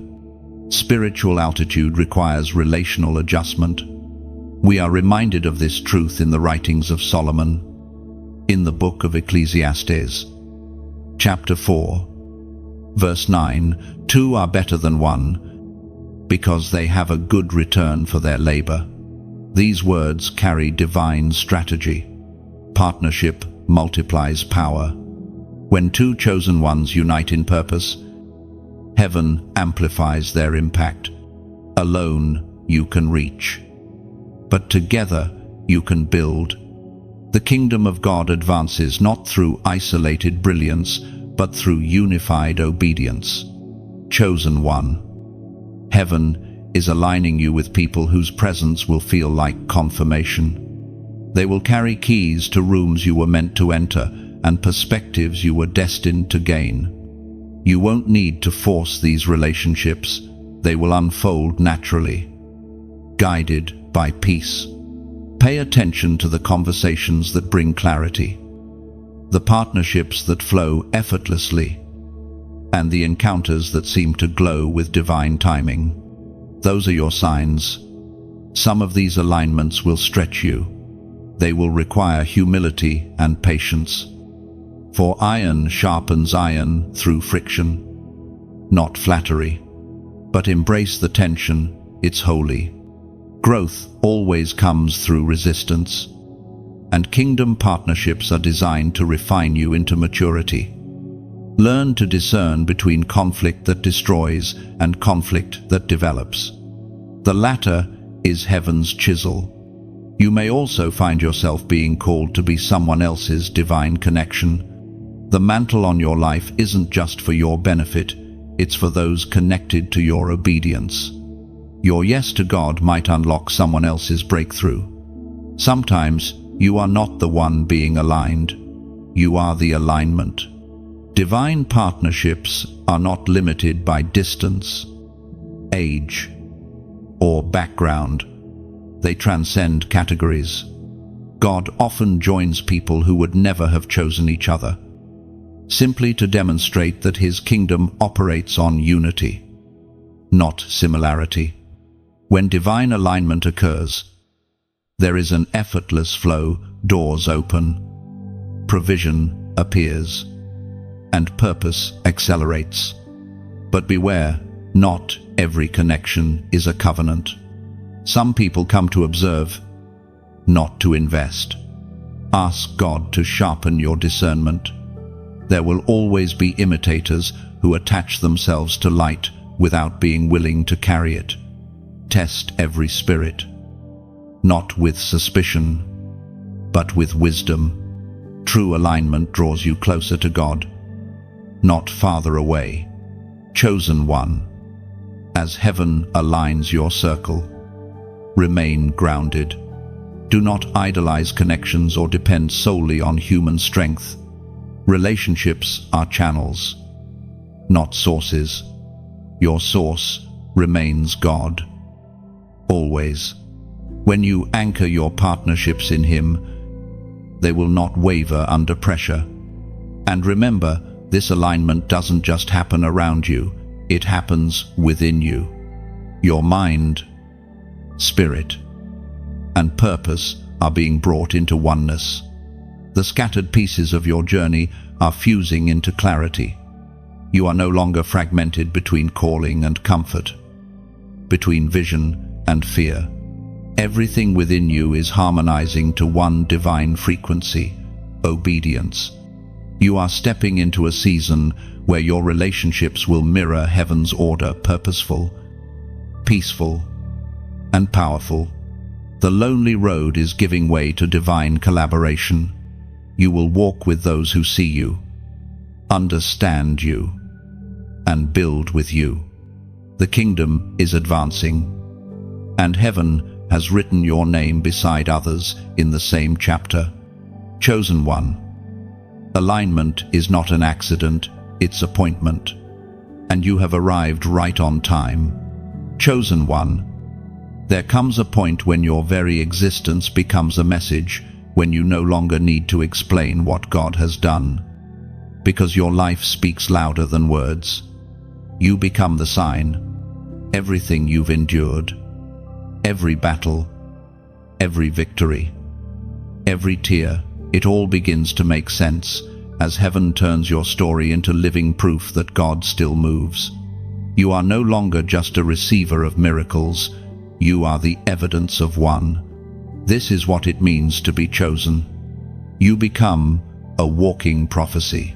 Spiritual altitude requires relational adjustment. We are reminded of this truth in the writings of Solomon, in the book of Ecclesiastes, chapter 4, verse 9, 2 are better than one, because they have a good return for their labor. These words carry divine strategy. Partnership multiplies power. When two chosen ones unite in purpose, heaven amplifies their impact. Alone, you can reach, but together you can build. The kingdom of God advances not through isolated brilliance, but through unified obedience. Chosen one. Heaven is aligning you with people whose presence will feel like confirmation. They will carry keys to rooms you were meant to enter and perspectives you were destined to gain. You won't need to force these relationships. They will unfold naturally, guided by peace. Pay attention to the conversations that bring clarity, the partnerships that flow effortlessly, and the encounters that seem to glow with divine timing. Those are your signs. Some of these alignments will stretch you. They will require humility and patience. For iron sharpens iron through friction, not flattery. But embrace the tension, it's holy. Growth always comes through resistance, and kingdom partnerships are designed to refine you into maturity. Learn to discern between conflict that destroys and conflict that develops. The latter is heaven's chisel. You may also find yourself being called to be someone else's divine connection. The mantle on your life isn't just for your benefit, it's for those connected to your obedience. Your yes to God might unlock someone else's breakthrough. Sometimes you are not the one being aligned, you are the alignment. Divine partnerships are not limited by distance, age, or background. They transcend categories. God often joins people who would never have chosen each other, simply to demonstrate that His kingdom operates on unity, not similarity. When divine alignment occurs, there is an effortless flow, doors open, provision appears, and purpose accelerates. But beware, not every connection is a covenant. Some people come to observe, not to invest. Ask God to sharpen your discernment. There will always be imitators who attach themselves to light without being willing to carry it. Test every spirit, not with suspicion, but with wisdom. True alignment draws you closer to God, not farther away. Chosen one, as heaven aligns your circle, remain grounded. Do not idolize connections or depend solely on human strength. Relationships are channels, not sources. Your source remains God. Always. When you anchor your partnerships in Him, they will not waver under pressure. And remember, this alignment doesn't just happen around you, it happens within you. Your mind, spirit, and purpose are being brought into oneness. The scattered pieces of your journey are fusing into clarity. You are no longer fragmented between calling and comfort, between vision and fear. Everything within you is harmonizing to one divine frequency: obedience. You are stepping into a season where your relationships will mirror heaven's order: purposeful, peaceful, and powerful. The lonely road is giving way to divine collaboration. You will walk with those who see you, understand you, and build with you. The kingdom is advancing, and heaven has written your name beside others in the same chapter. Chosen one. Alignment is not an accident, it's appointment. And you have arrived right on time. Chosen one. There comes a point when your very existence becomes a message, when you no longer need to explain what God has done, because your life speaks louder than words. You become the sign. Everything you've endured, every battle, every victory, every tear, it all begins to make sense as heaven turns your story into living proof that God still moves. You are no longer just a receiver of miracles, you are the evidence of one. This is what it means to be chosen. You become a walking prophecy,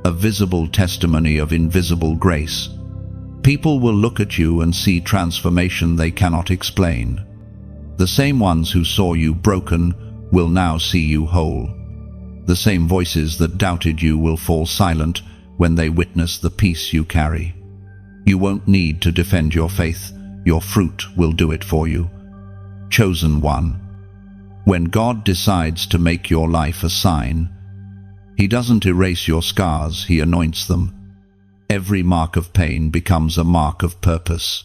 a visible testimony of invisible grace. People will look at you and see transformation they cannot explain. The same ones who saw you broken will now see you whole. The same voices that doubted you will fall silent when they witness the peace you carry. You won't need to defend your faith. Your fruit will do it for you. Chosen one. When God decides to make your life a sign, He doesn't erase your scars, He anoints them. Every mark of pain becomes a mark of purpose.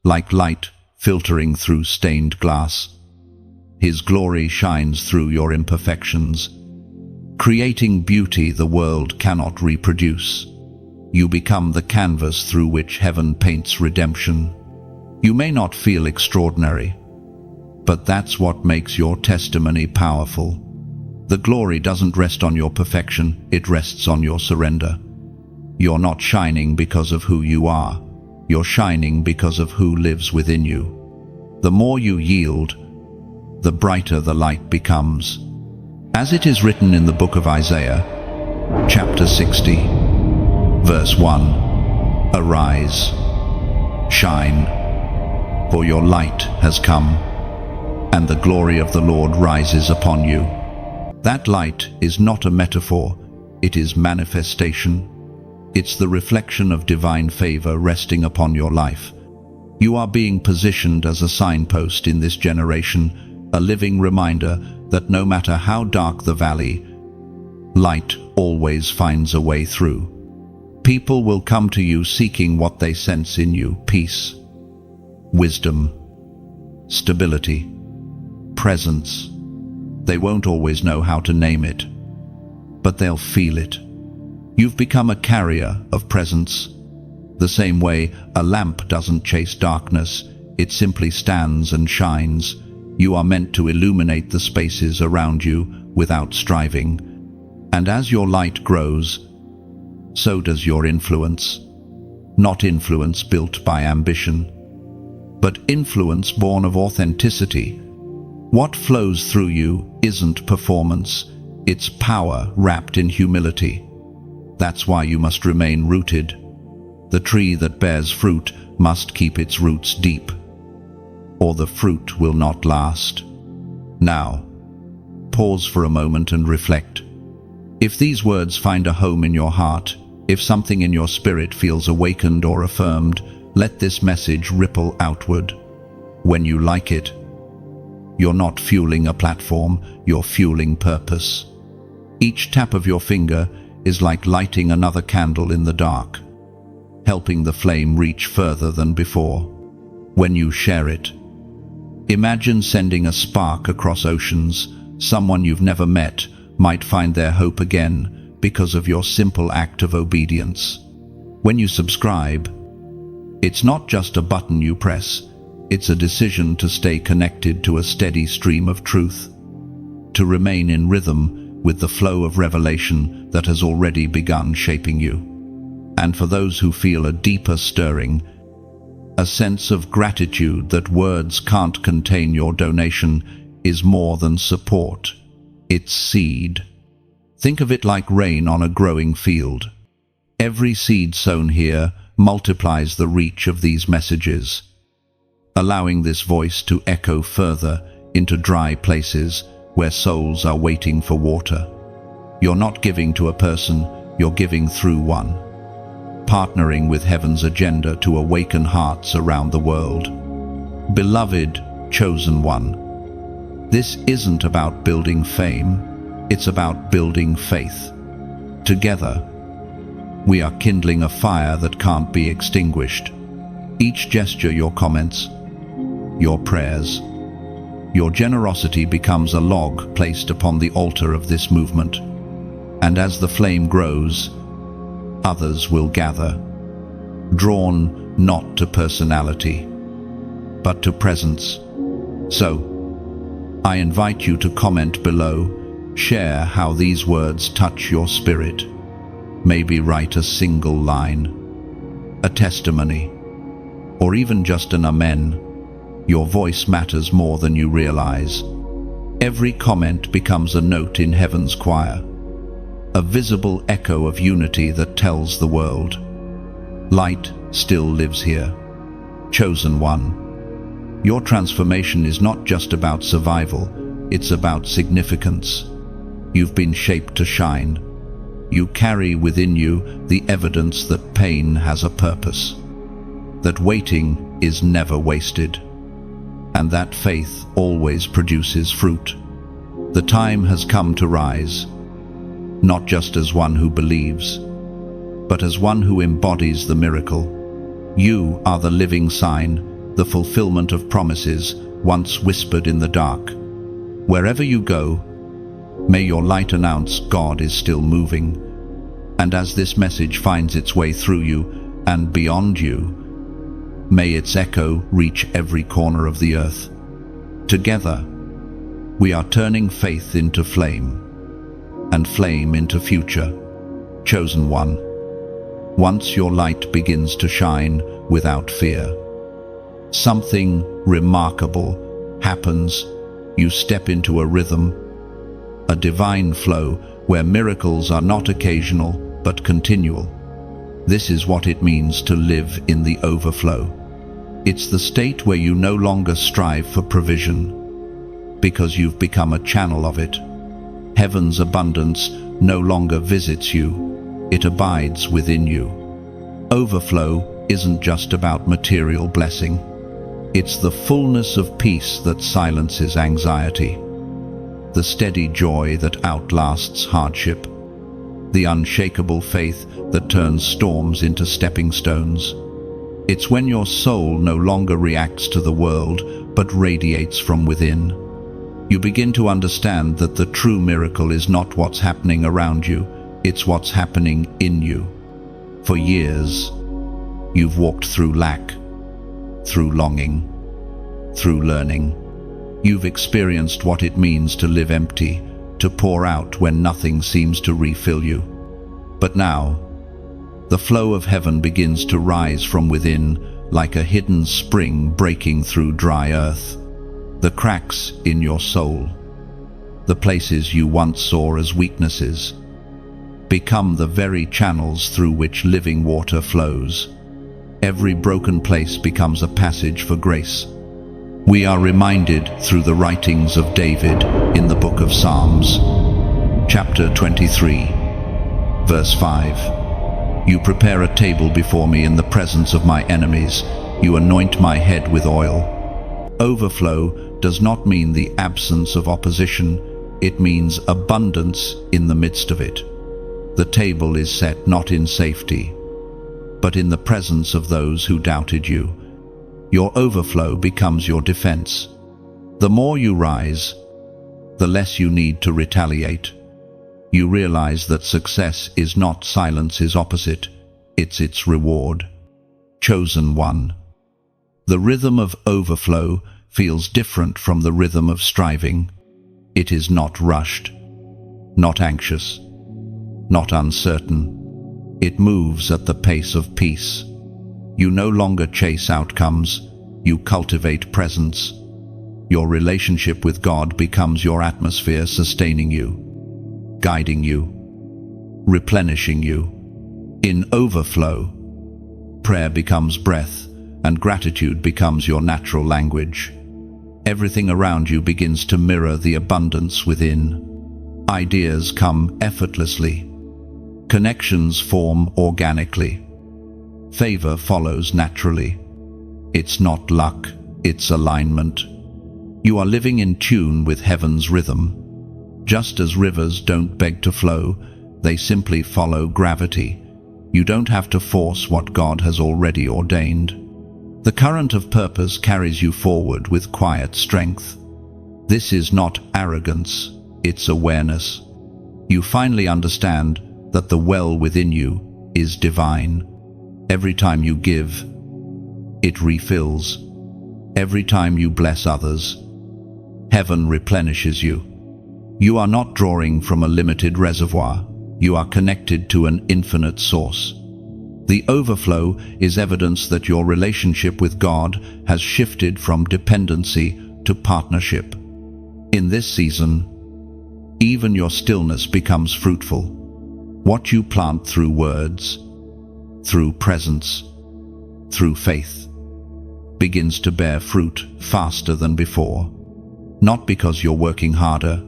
Like light filtering through stained glass, His glory shines through your imperfections, creating beauty the world cannot reproduce. You become the canvas through which heaven paints redemption. You may not feel extraordinary, but that's what makes your testimony powerful. The glory doesn't rest on your perfection, it rests on your surrender. You're not shining because of who you are. You're shining because of who lives within you. The more you yield, the brighter the light becomes. As it is written in the book of Isaiah, chapter 60, verse 1, "Arise, shine, for your light has come, and the glory of the Lord rises upon you." That light is not a metaphor, it is manifestation. It's the reflection of divine favor resting upon your life. You are being positioned as a signpost in this generation, a living reminder that no matter how dark the valley, light always finds a way through. People will come to you seeking what they sense in you: peace, wisdom, stability, presence. They won't always know how to name it, but they'll feel it. You've become a carrier of presence. The same way a lamp doesn't chase darkness, it simply stands and shines. You are meant to illuminate the spaces around you without striving. And as your light grows, so does your influence. Not influence built by ambition, but influence born of authenticity. What flows through you isn't performance, it's power wrapped in humility. That's why you must remain rooted. The tree that bears fruit must keep its roots deep, or the fruit will not last. Now, pause for a moment and reflect. If these words find a home in your heart, if something in your spirit feels awakened or affirmed, let this message ripple outward. When you like it, you're not fueling a platform, you're fueling purpose. Each tap of your finger is like lighting another candle in the dark, helping the flame reach further than before. When you share it, imagine sending a spark across oceans. Someone you've never met might find their hope again because of your simple act of obedience. When you subscribe, it's not just a button you press, it's a decision to stay connected to a steady stream of truth, to remain in rhythm with the flow of revelation that has already begun shaping you. And for those who feel a deeper stirring, A sense of gratitude that words can't contain. Your donation is more than support. It's seed. Think of it like rain on a growing field. Every seed sown here multiplies the reach of these messages, allowing this voice to echo further into dry places where souls are waiting for water. You're not giving to a person, you're giving through one, partnering with heaven's agenda to awaken hearts around the world. Beloved, chosen one, this isn't about building fame, it's about building faith. Together, we are kindling a fire that can't be extinguished. Each gesture, your comments, your prayers, your generosity becomes a log placed upon the altar of this movement. And as the flame grows, others will gather, drawn not to personality, but to presence. So, I invite you to comment below, share how these words touch your spirit. Maybe write a single line, a testimony, or even just an amen. Your voice matters more than you realize. Every comment becomes a note in heaven's choir, a visible echo of unity that tells the world, light still lives here. Chosen one, your transformation is not just about survival, it's about significance. You've been shaped to shine. You carry within you the evidence that pain has a purpose, that waiting is never wasted, and that faith always produces fruit. The time has come to rise, not just as one who believes, but as one who embodies the miracle. You are the living sign, the fulfillment of promises once whispered in the dark. Wherever you go, may your light announce God is still moving. And as this message finds its way through you and beyond you, may its echo reach every corner of the earth. Together, we are turning faith into flame, and flame into future. Chosen one, once your light begins to shine without fear, something remarkable happens. You step into a rhythm, a divine flow where miracles are not occasional but continual. This is what it means to live in the overflow. It's the state where you no longer strive for provision, because you've become a channel of it. Heaven's abundance no longer visits you, it abides within you. Overflow isn't just about material blessing. It's the fullness of peace that silences anxiety, the steady joy that outlasts hardship, the unshakable faith that turns storms into stepping stones. It's when your soul no longer reacts to the world, but radiates from within. You begin to understand that the true miracle is not what's happening around you, it's what's happening in you. For years, you've walked through lack, through longing, through learning. You've experienced what it means to live empty, to pour out when nothing seems to refill you. But now, the flow of heaven begins to rise from within like a hidden spring breaking through dry earth. The cracks in your soul, the places you once saw as weaknesses, become the very channels through which living water flows. Every broken place becomes a passage for grace. We are reminded through the writings of David in the book of Psalms, chapter 23, verse 5. You prepare a table before me in the presence of my enemies. You anoint my head with oil. Overflow does not mean the absence of opposition. It means abundance in the midst of it. The table is set not in safety, but in the presence of those who doubted you. Your overflow becomes your defense. The more you rise, the less you need to retaliate. You realize that success is not silence's opposite, it's its reward. Chosen one. The rhythm of overflow feels different from the rhythm of striving. It is not rushed, not anxious, not uncertain. It moves at the pace of peace. You no longer chase outcomes, you cultivate presence. Your relationship with God becomes your atmosphere, sustaining you, guiding you, replenishing you. In overflow, prayer becomes breath, and gratitude becomes your natural language. Everything around you begins to mirror the abundance within. Ideas come effortlessly. Connections form organically. Favor follows naturally. It's not luck, it's alignment. You are living in tune with heaven's rhythm. Just as rivers don't beg to flow, they simply follow gravity. You don't have to force what God has already ordained. The current of purpose carries you forward with quiet strength. This is not arrogance, it's awareness. You finally understand that the well within you is divine. Every time you give, it refills. Every time you bless others, heaven replenishes you. You are not drawing from a limited reservoir. You are connected to an infinite source. The overflow is evidence that your relationship with God has shifted from dependency to partnership. In this season, even your stillness becomes fruitful. What you plant through words, through presence, through faith, begins to bear fruit faster than before. Not because you're working harder,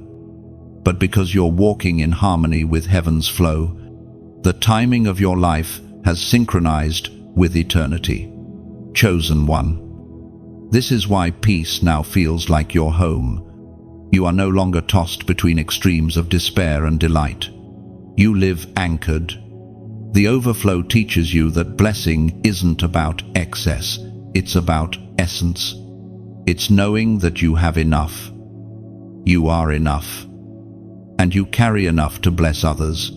but because you're walking in harmony with heaven's flow. The timing of your life has synchronized with eternity. Chosen one. This is why peace now feels like your home. You are no longer tossed between extremes of despair and delight. You live anchored. The overflow teaches you that blessing isn't about excess, it's about essence. It's knowing that you have enough. You are enough. And you carry enough to bless others.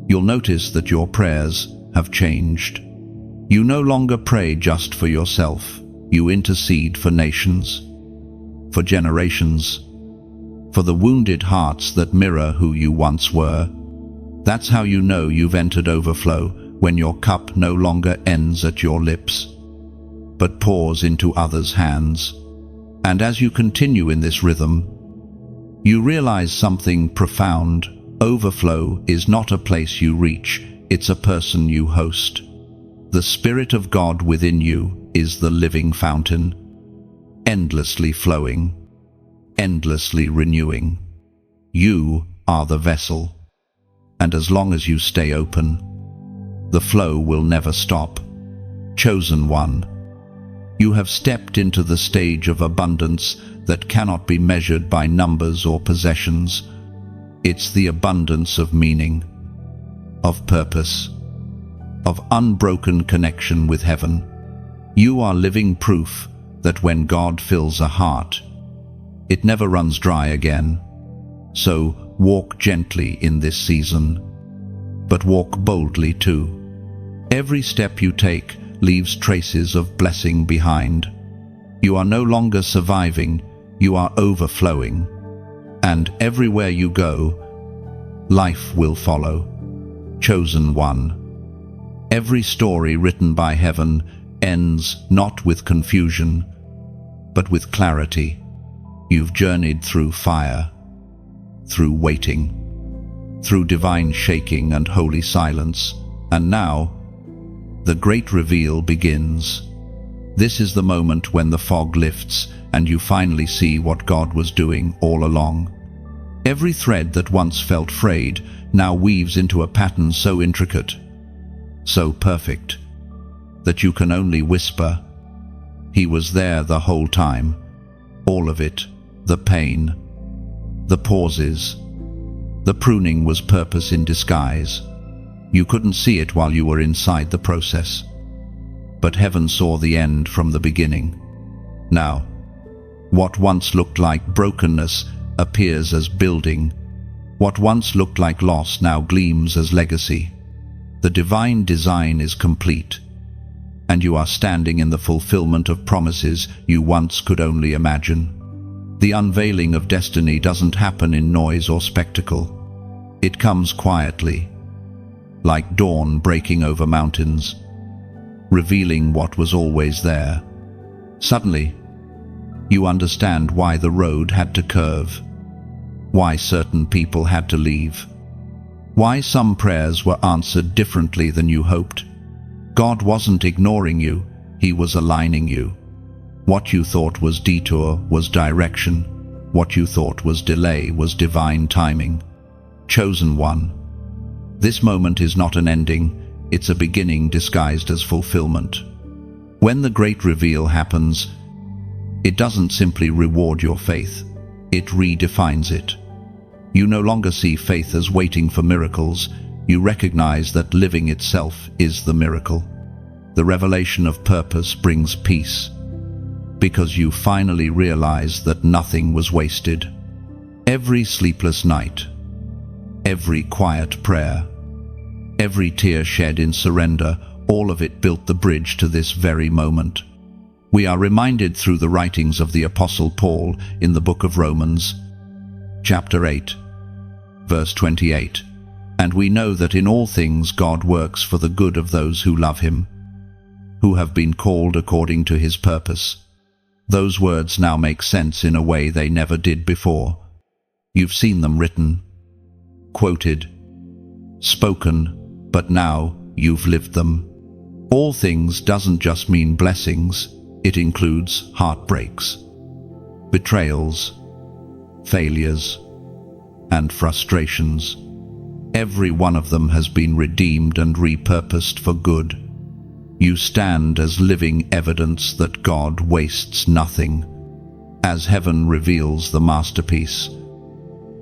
You'll notice that your prayers have changed. You no longer pray just for yourself. You intercede for nations, for generations, for the wounded hearts that mirror who you once were. That's how you know you've entered overflow, when your cup no longer ends at your lips, but pours into others' hands. And as you continue in this rhythm, you realize something profound. Overflow is not a place you reach, it's a person you host. The Spirit of God within you is the living fountain, endlessly flowing, endlessly renewing. You are the vessel, and as long as you stay open, the flow will never stop. Chosen one, you have stepped into the stage of abundance that cannot be measured by numbers or possessions. It's the abundance of meaning, of purpose, of unbroken connection with heaven. You are living proof that when God fills a heart, it never runs dry again. So walk gently in this season, but walk boldly too. Every step you take leaves traces of blessing behind. You are no longer surviving, you are overflowing. And everywhere you go, life will follow. Chosen one. Every story written by heaven ends not with confusion, but with clarity. You've journeyed through fire, through waiting, through divine shaking and holy silence, and now the great reveal begins. This is the moment when the fog lifts and you finally see what God was doing all along. Every thread that once felt frayed now weaves into a pattern so intricate, so perfect, that you can only whisper, "He was there the whole time." All of it, the pain, the pauses, the pruning was purpose in disguise. You couldn't see it while you were inside the process, but heaven saw the end from the beginning. Now, what once looked like brokenness appears as building. What once looked like loss now gleams as legacy. The divine design is complete, and you are standing in the fulfillment of promises you once could only imagine. The unveiling of destiny doesn't happen in noise or spectacle. It comes quietly, like dawn breaking over mountains, revealing what was always there. Suddenly, you understand why the road had to curve, why certain people had to leave, why some prayers were answered differently than you hoped. God wasn't ignoring you, He was aligning you. What you thought was detour was direction. What you thought was delay was divine timing. Chosen one. This moment is not an ending, it's a beginning disguised as fulfillment. When the great reveal happens, it doesn't simply reward your faith, it redefines it. You no longer see faith as waiting for miracles, you recognize that living itself is the miracle. The revelation of purpose brings peace, because you finally realize that nothing was wasted. Every sleepless night, every quiet prayer, every tear shed in surrender, all of it built the bridge to this very moment. We are reminded through the writings of the Apostle Paul in the book of Romans, chapter 8, verse 28. And we know that in all things God works for the good of those who love Him, who have been called according to His purpose. Those words now make sense in a way they never did before. You've seen them written, quoted, spoken, but now you've lived them. All things doesn't just mean blessings, it includes heartbreaks, betrayals, failures, and frustrations. Every one of them has been redeemed and repurposed for good. You stand as living evidence that God wastes nothing. As heaven reveals the masterpiece,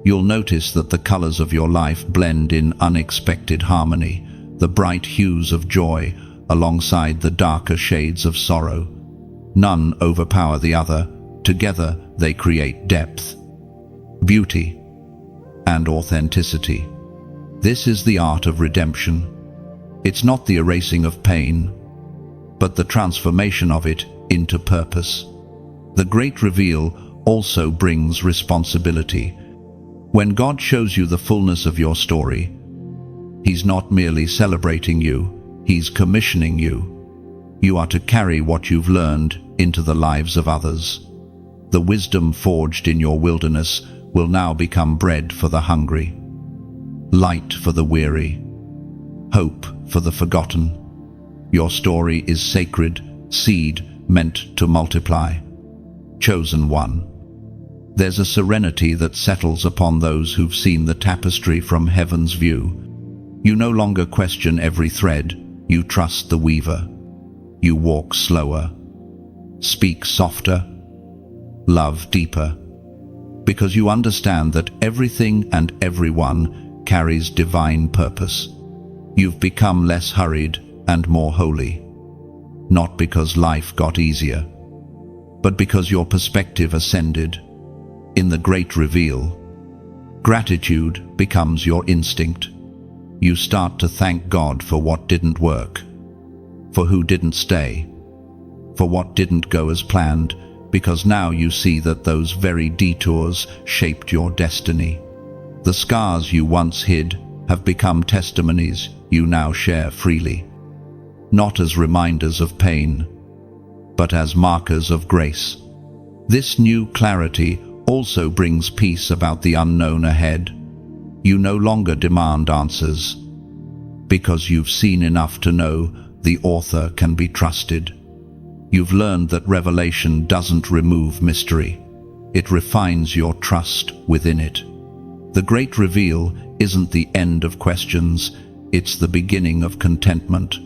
you'll notice that the colors of your life blend in unexpected harmony, the bright hues of joy alongside the darker shades of sorrow. None overpower the other. Together they create depth, beauty, and authenticity. This is the art of redemption. It's not the erasing of pain, but the transformation of it into purpose. The great reveal also brings responsibility. When God shows you the fullness of your story, He's not merely celebrating you, He's commissioning you. You are to carry what you've learned into the lives of others. The wisdom forged in your wilderness will now become bread for the hungry, light for the weary, hope for the forgotten. Your story is sacred, seed meant to multiply. Chosen one. There's a serenity that settles upon those who've seen the tapestry from heaven's view. You no longer question every thread, you trust the weaver. You walk slower, speak softer, love deeper, because you understand that everything and everyone carries divine purpose. You've become less hurried and more holy, not because life got easier, but because your perspective ascended. In the great reveal, gratitude becomes your instinct. You start to thank God for what didn't work, for who didn't stay, for what didn't go as planned, because now you see that those very detours shaped your destiny. The scars you once hid have become testimonies you now share freely, not as reminders of pain, but as markers of grace. This new clarity also brings peace about the unknown ahead. You no longer demand answers, because you've seen enough to know the author can be trusted. You've learned that revelation doesn't remove mystery, it refines your trust within it. The great reveal isn't the end of questions, it's the beginning of contentment.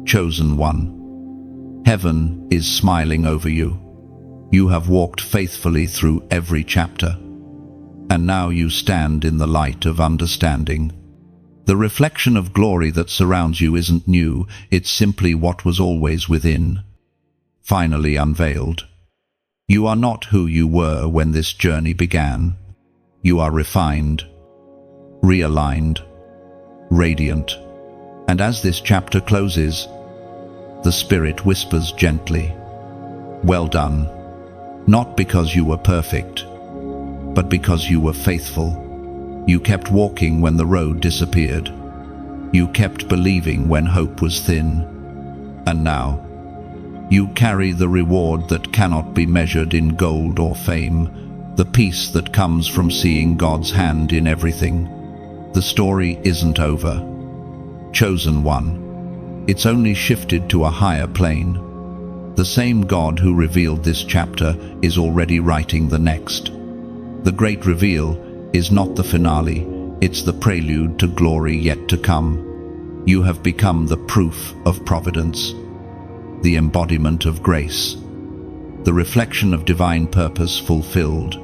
Chosen one. Heaven is smiling over you. You have walked faithfully through every chapter, and now you stand in the light of understanding. The reflection of glory that surrounds you isn't new, it's simply what was always within, finally unveiled. You are not who you were when this journey began. You are refined, realigned, radiant. And as this chapter closes, the Spirit whispers gently, "Well done," not because you were perfect, but because you were faithful. You kept walking when the road disappeared. You kept believing when hope was thin. And now, you carry the reward that cannot be measured in gold or fame, the peace that comes from seeing God's hand in everything. The story isn't over. Chosen one. It's only shifted to a higher plane. The same God who revealed this chapter is already writing the next. The great reveal is not the finale, it's the prelude to glory yet to come. You have become the proof of providence, the embodiment of grace, the reflection of divine purpose fulfilled.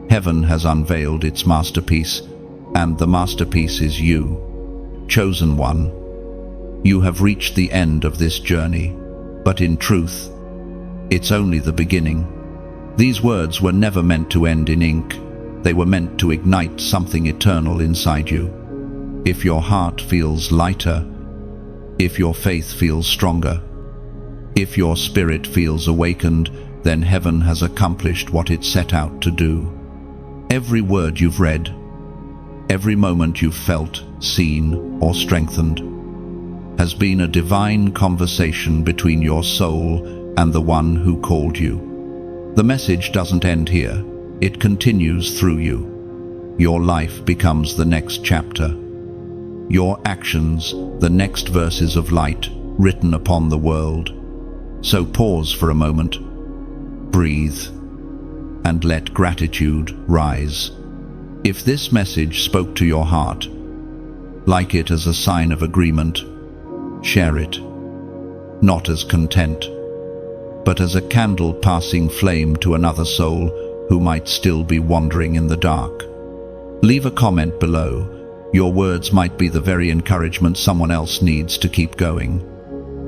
Heaven has unveiled its masterpiece, and the masterpiece is you, chosen one. You have reached the end of this journey, but in truth, it's only the beginning. These words were never meant to end in ink. They were meant to ignite something eternal inside you. If your heart feels lighter, if your faith feels stronger, if your spirit feels awakened, then heaven has accomplished what it set out to do. Every word you've read, every moment you've felt, seen, or strengthened, has been a divine conversation between your soul and the one who called you. The message doesn't end here. It continues through you. Your life becomes the next chapter. Your actions, the next verses of light written upon the world. So pause for a moment, breathe, and let gratitude rise. If this message spoke to your heart, like it as a sign of agreement, share it, not as content, but as a candle passing flame to another soul who might still be wandering in the dark. Leave a comment below. Your words might be the very encouragement someone else needs to keep going.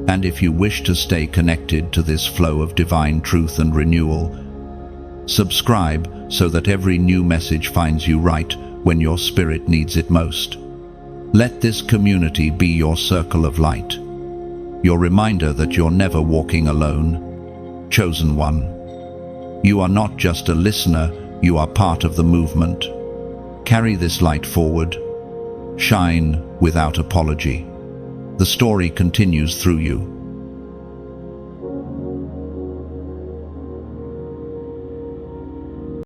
And if you wish to stay connected to this flow of divine truth and renewal, subscribe so that every new message finds you right when your spirit needs it most. Let this community be your circle of light, your reminder that you're never walking alone. Chosen one. You are not just a listener, you are part of the movement. Carry this light forward. Shine without apology. The story continues through you.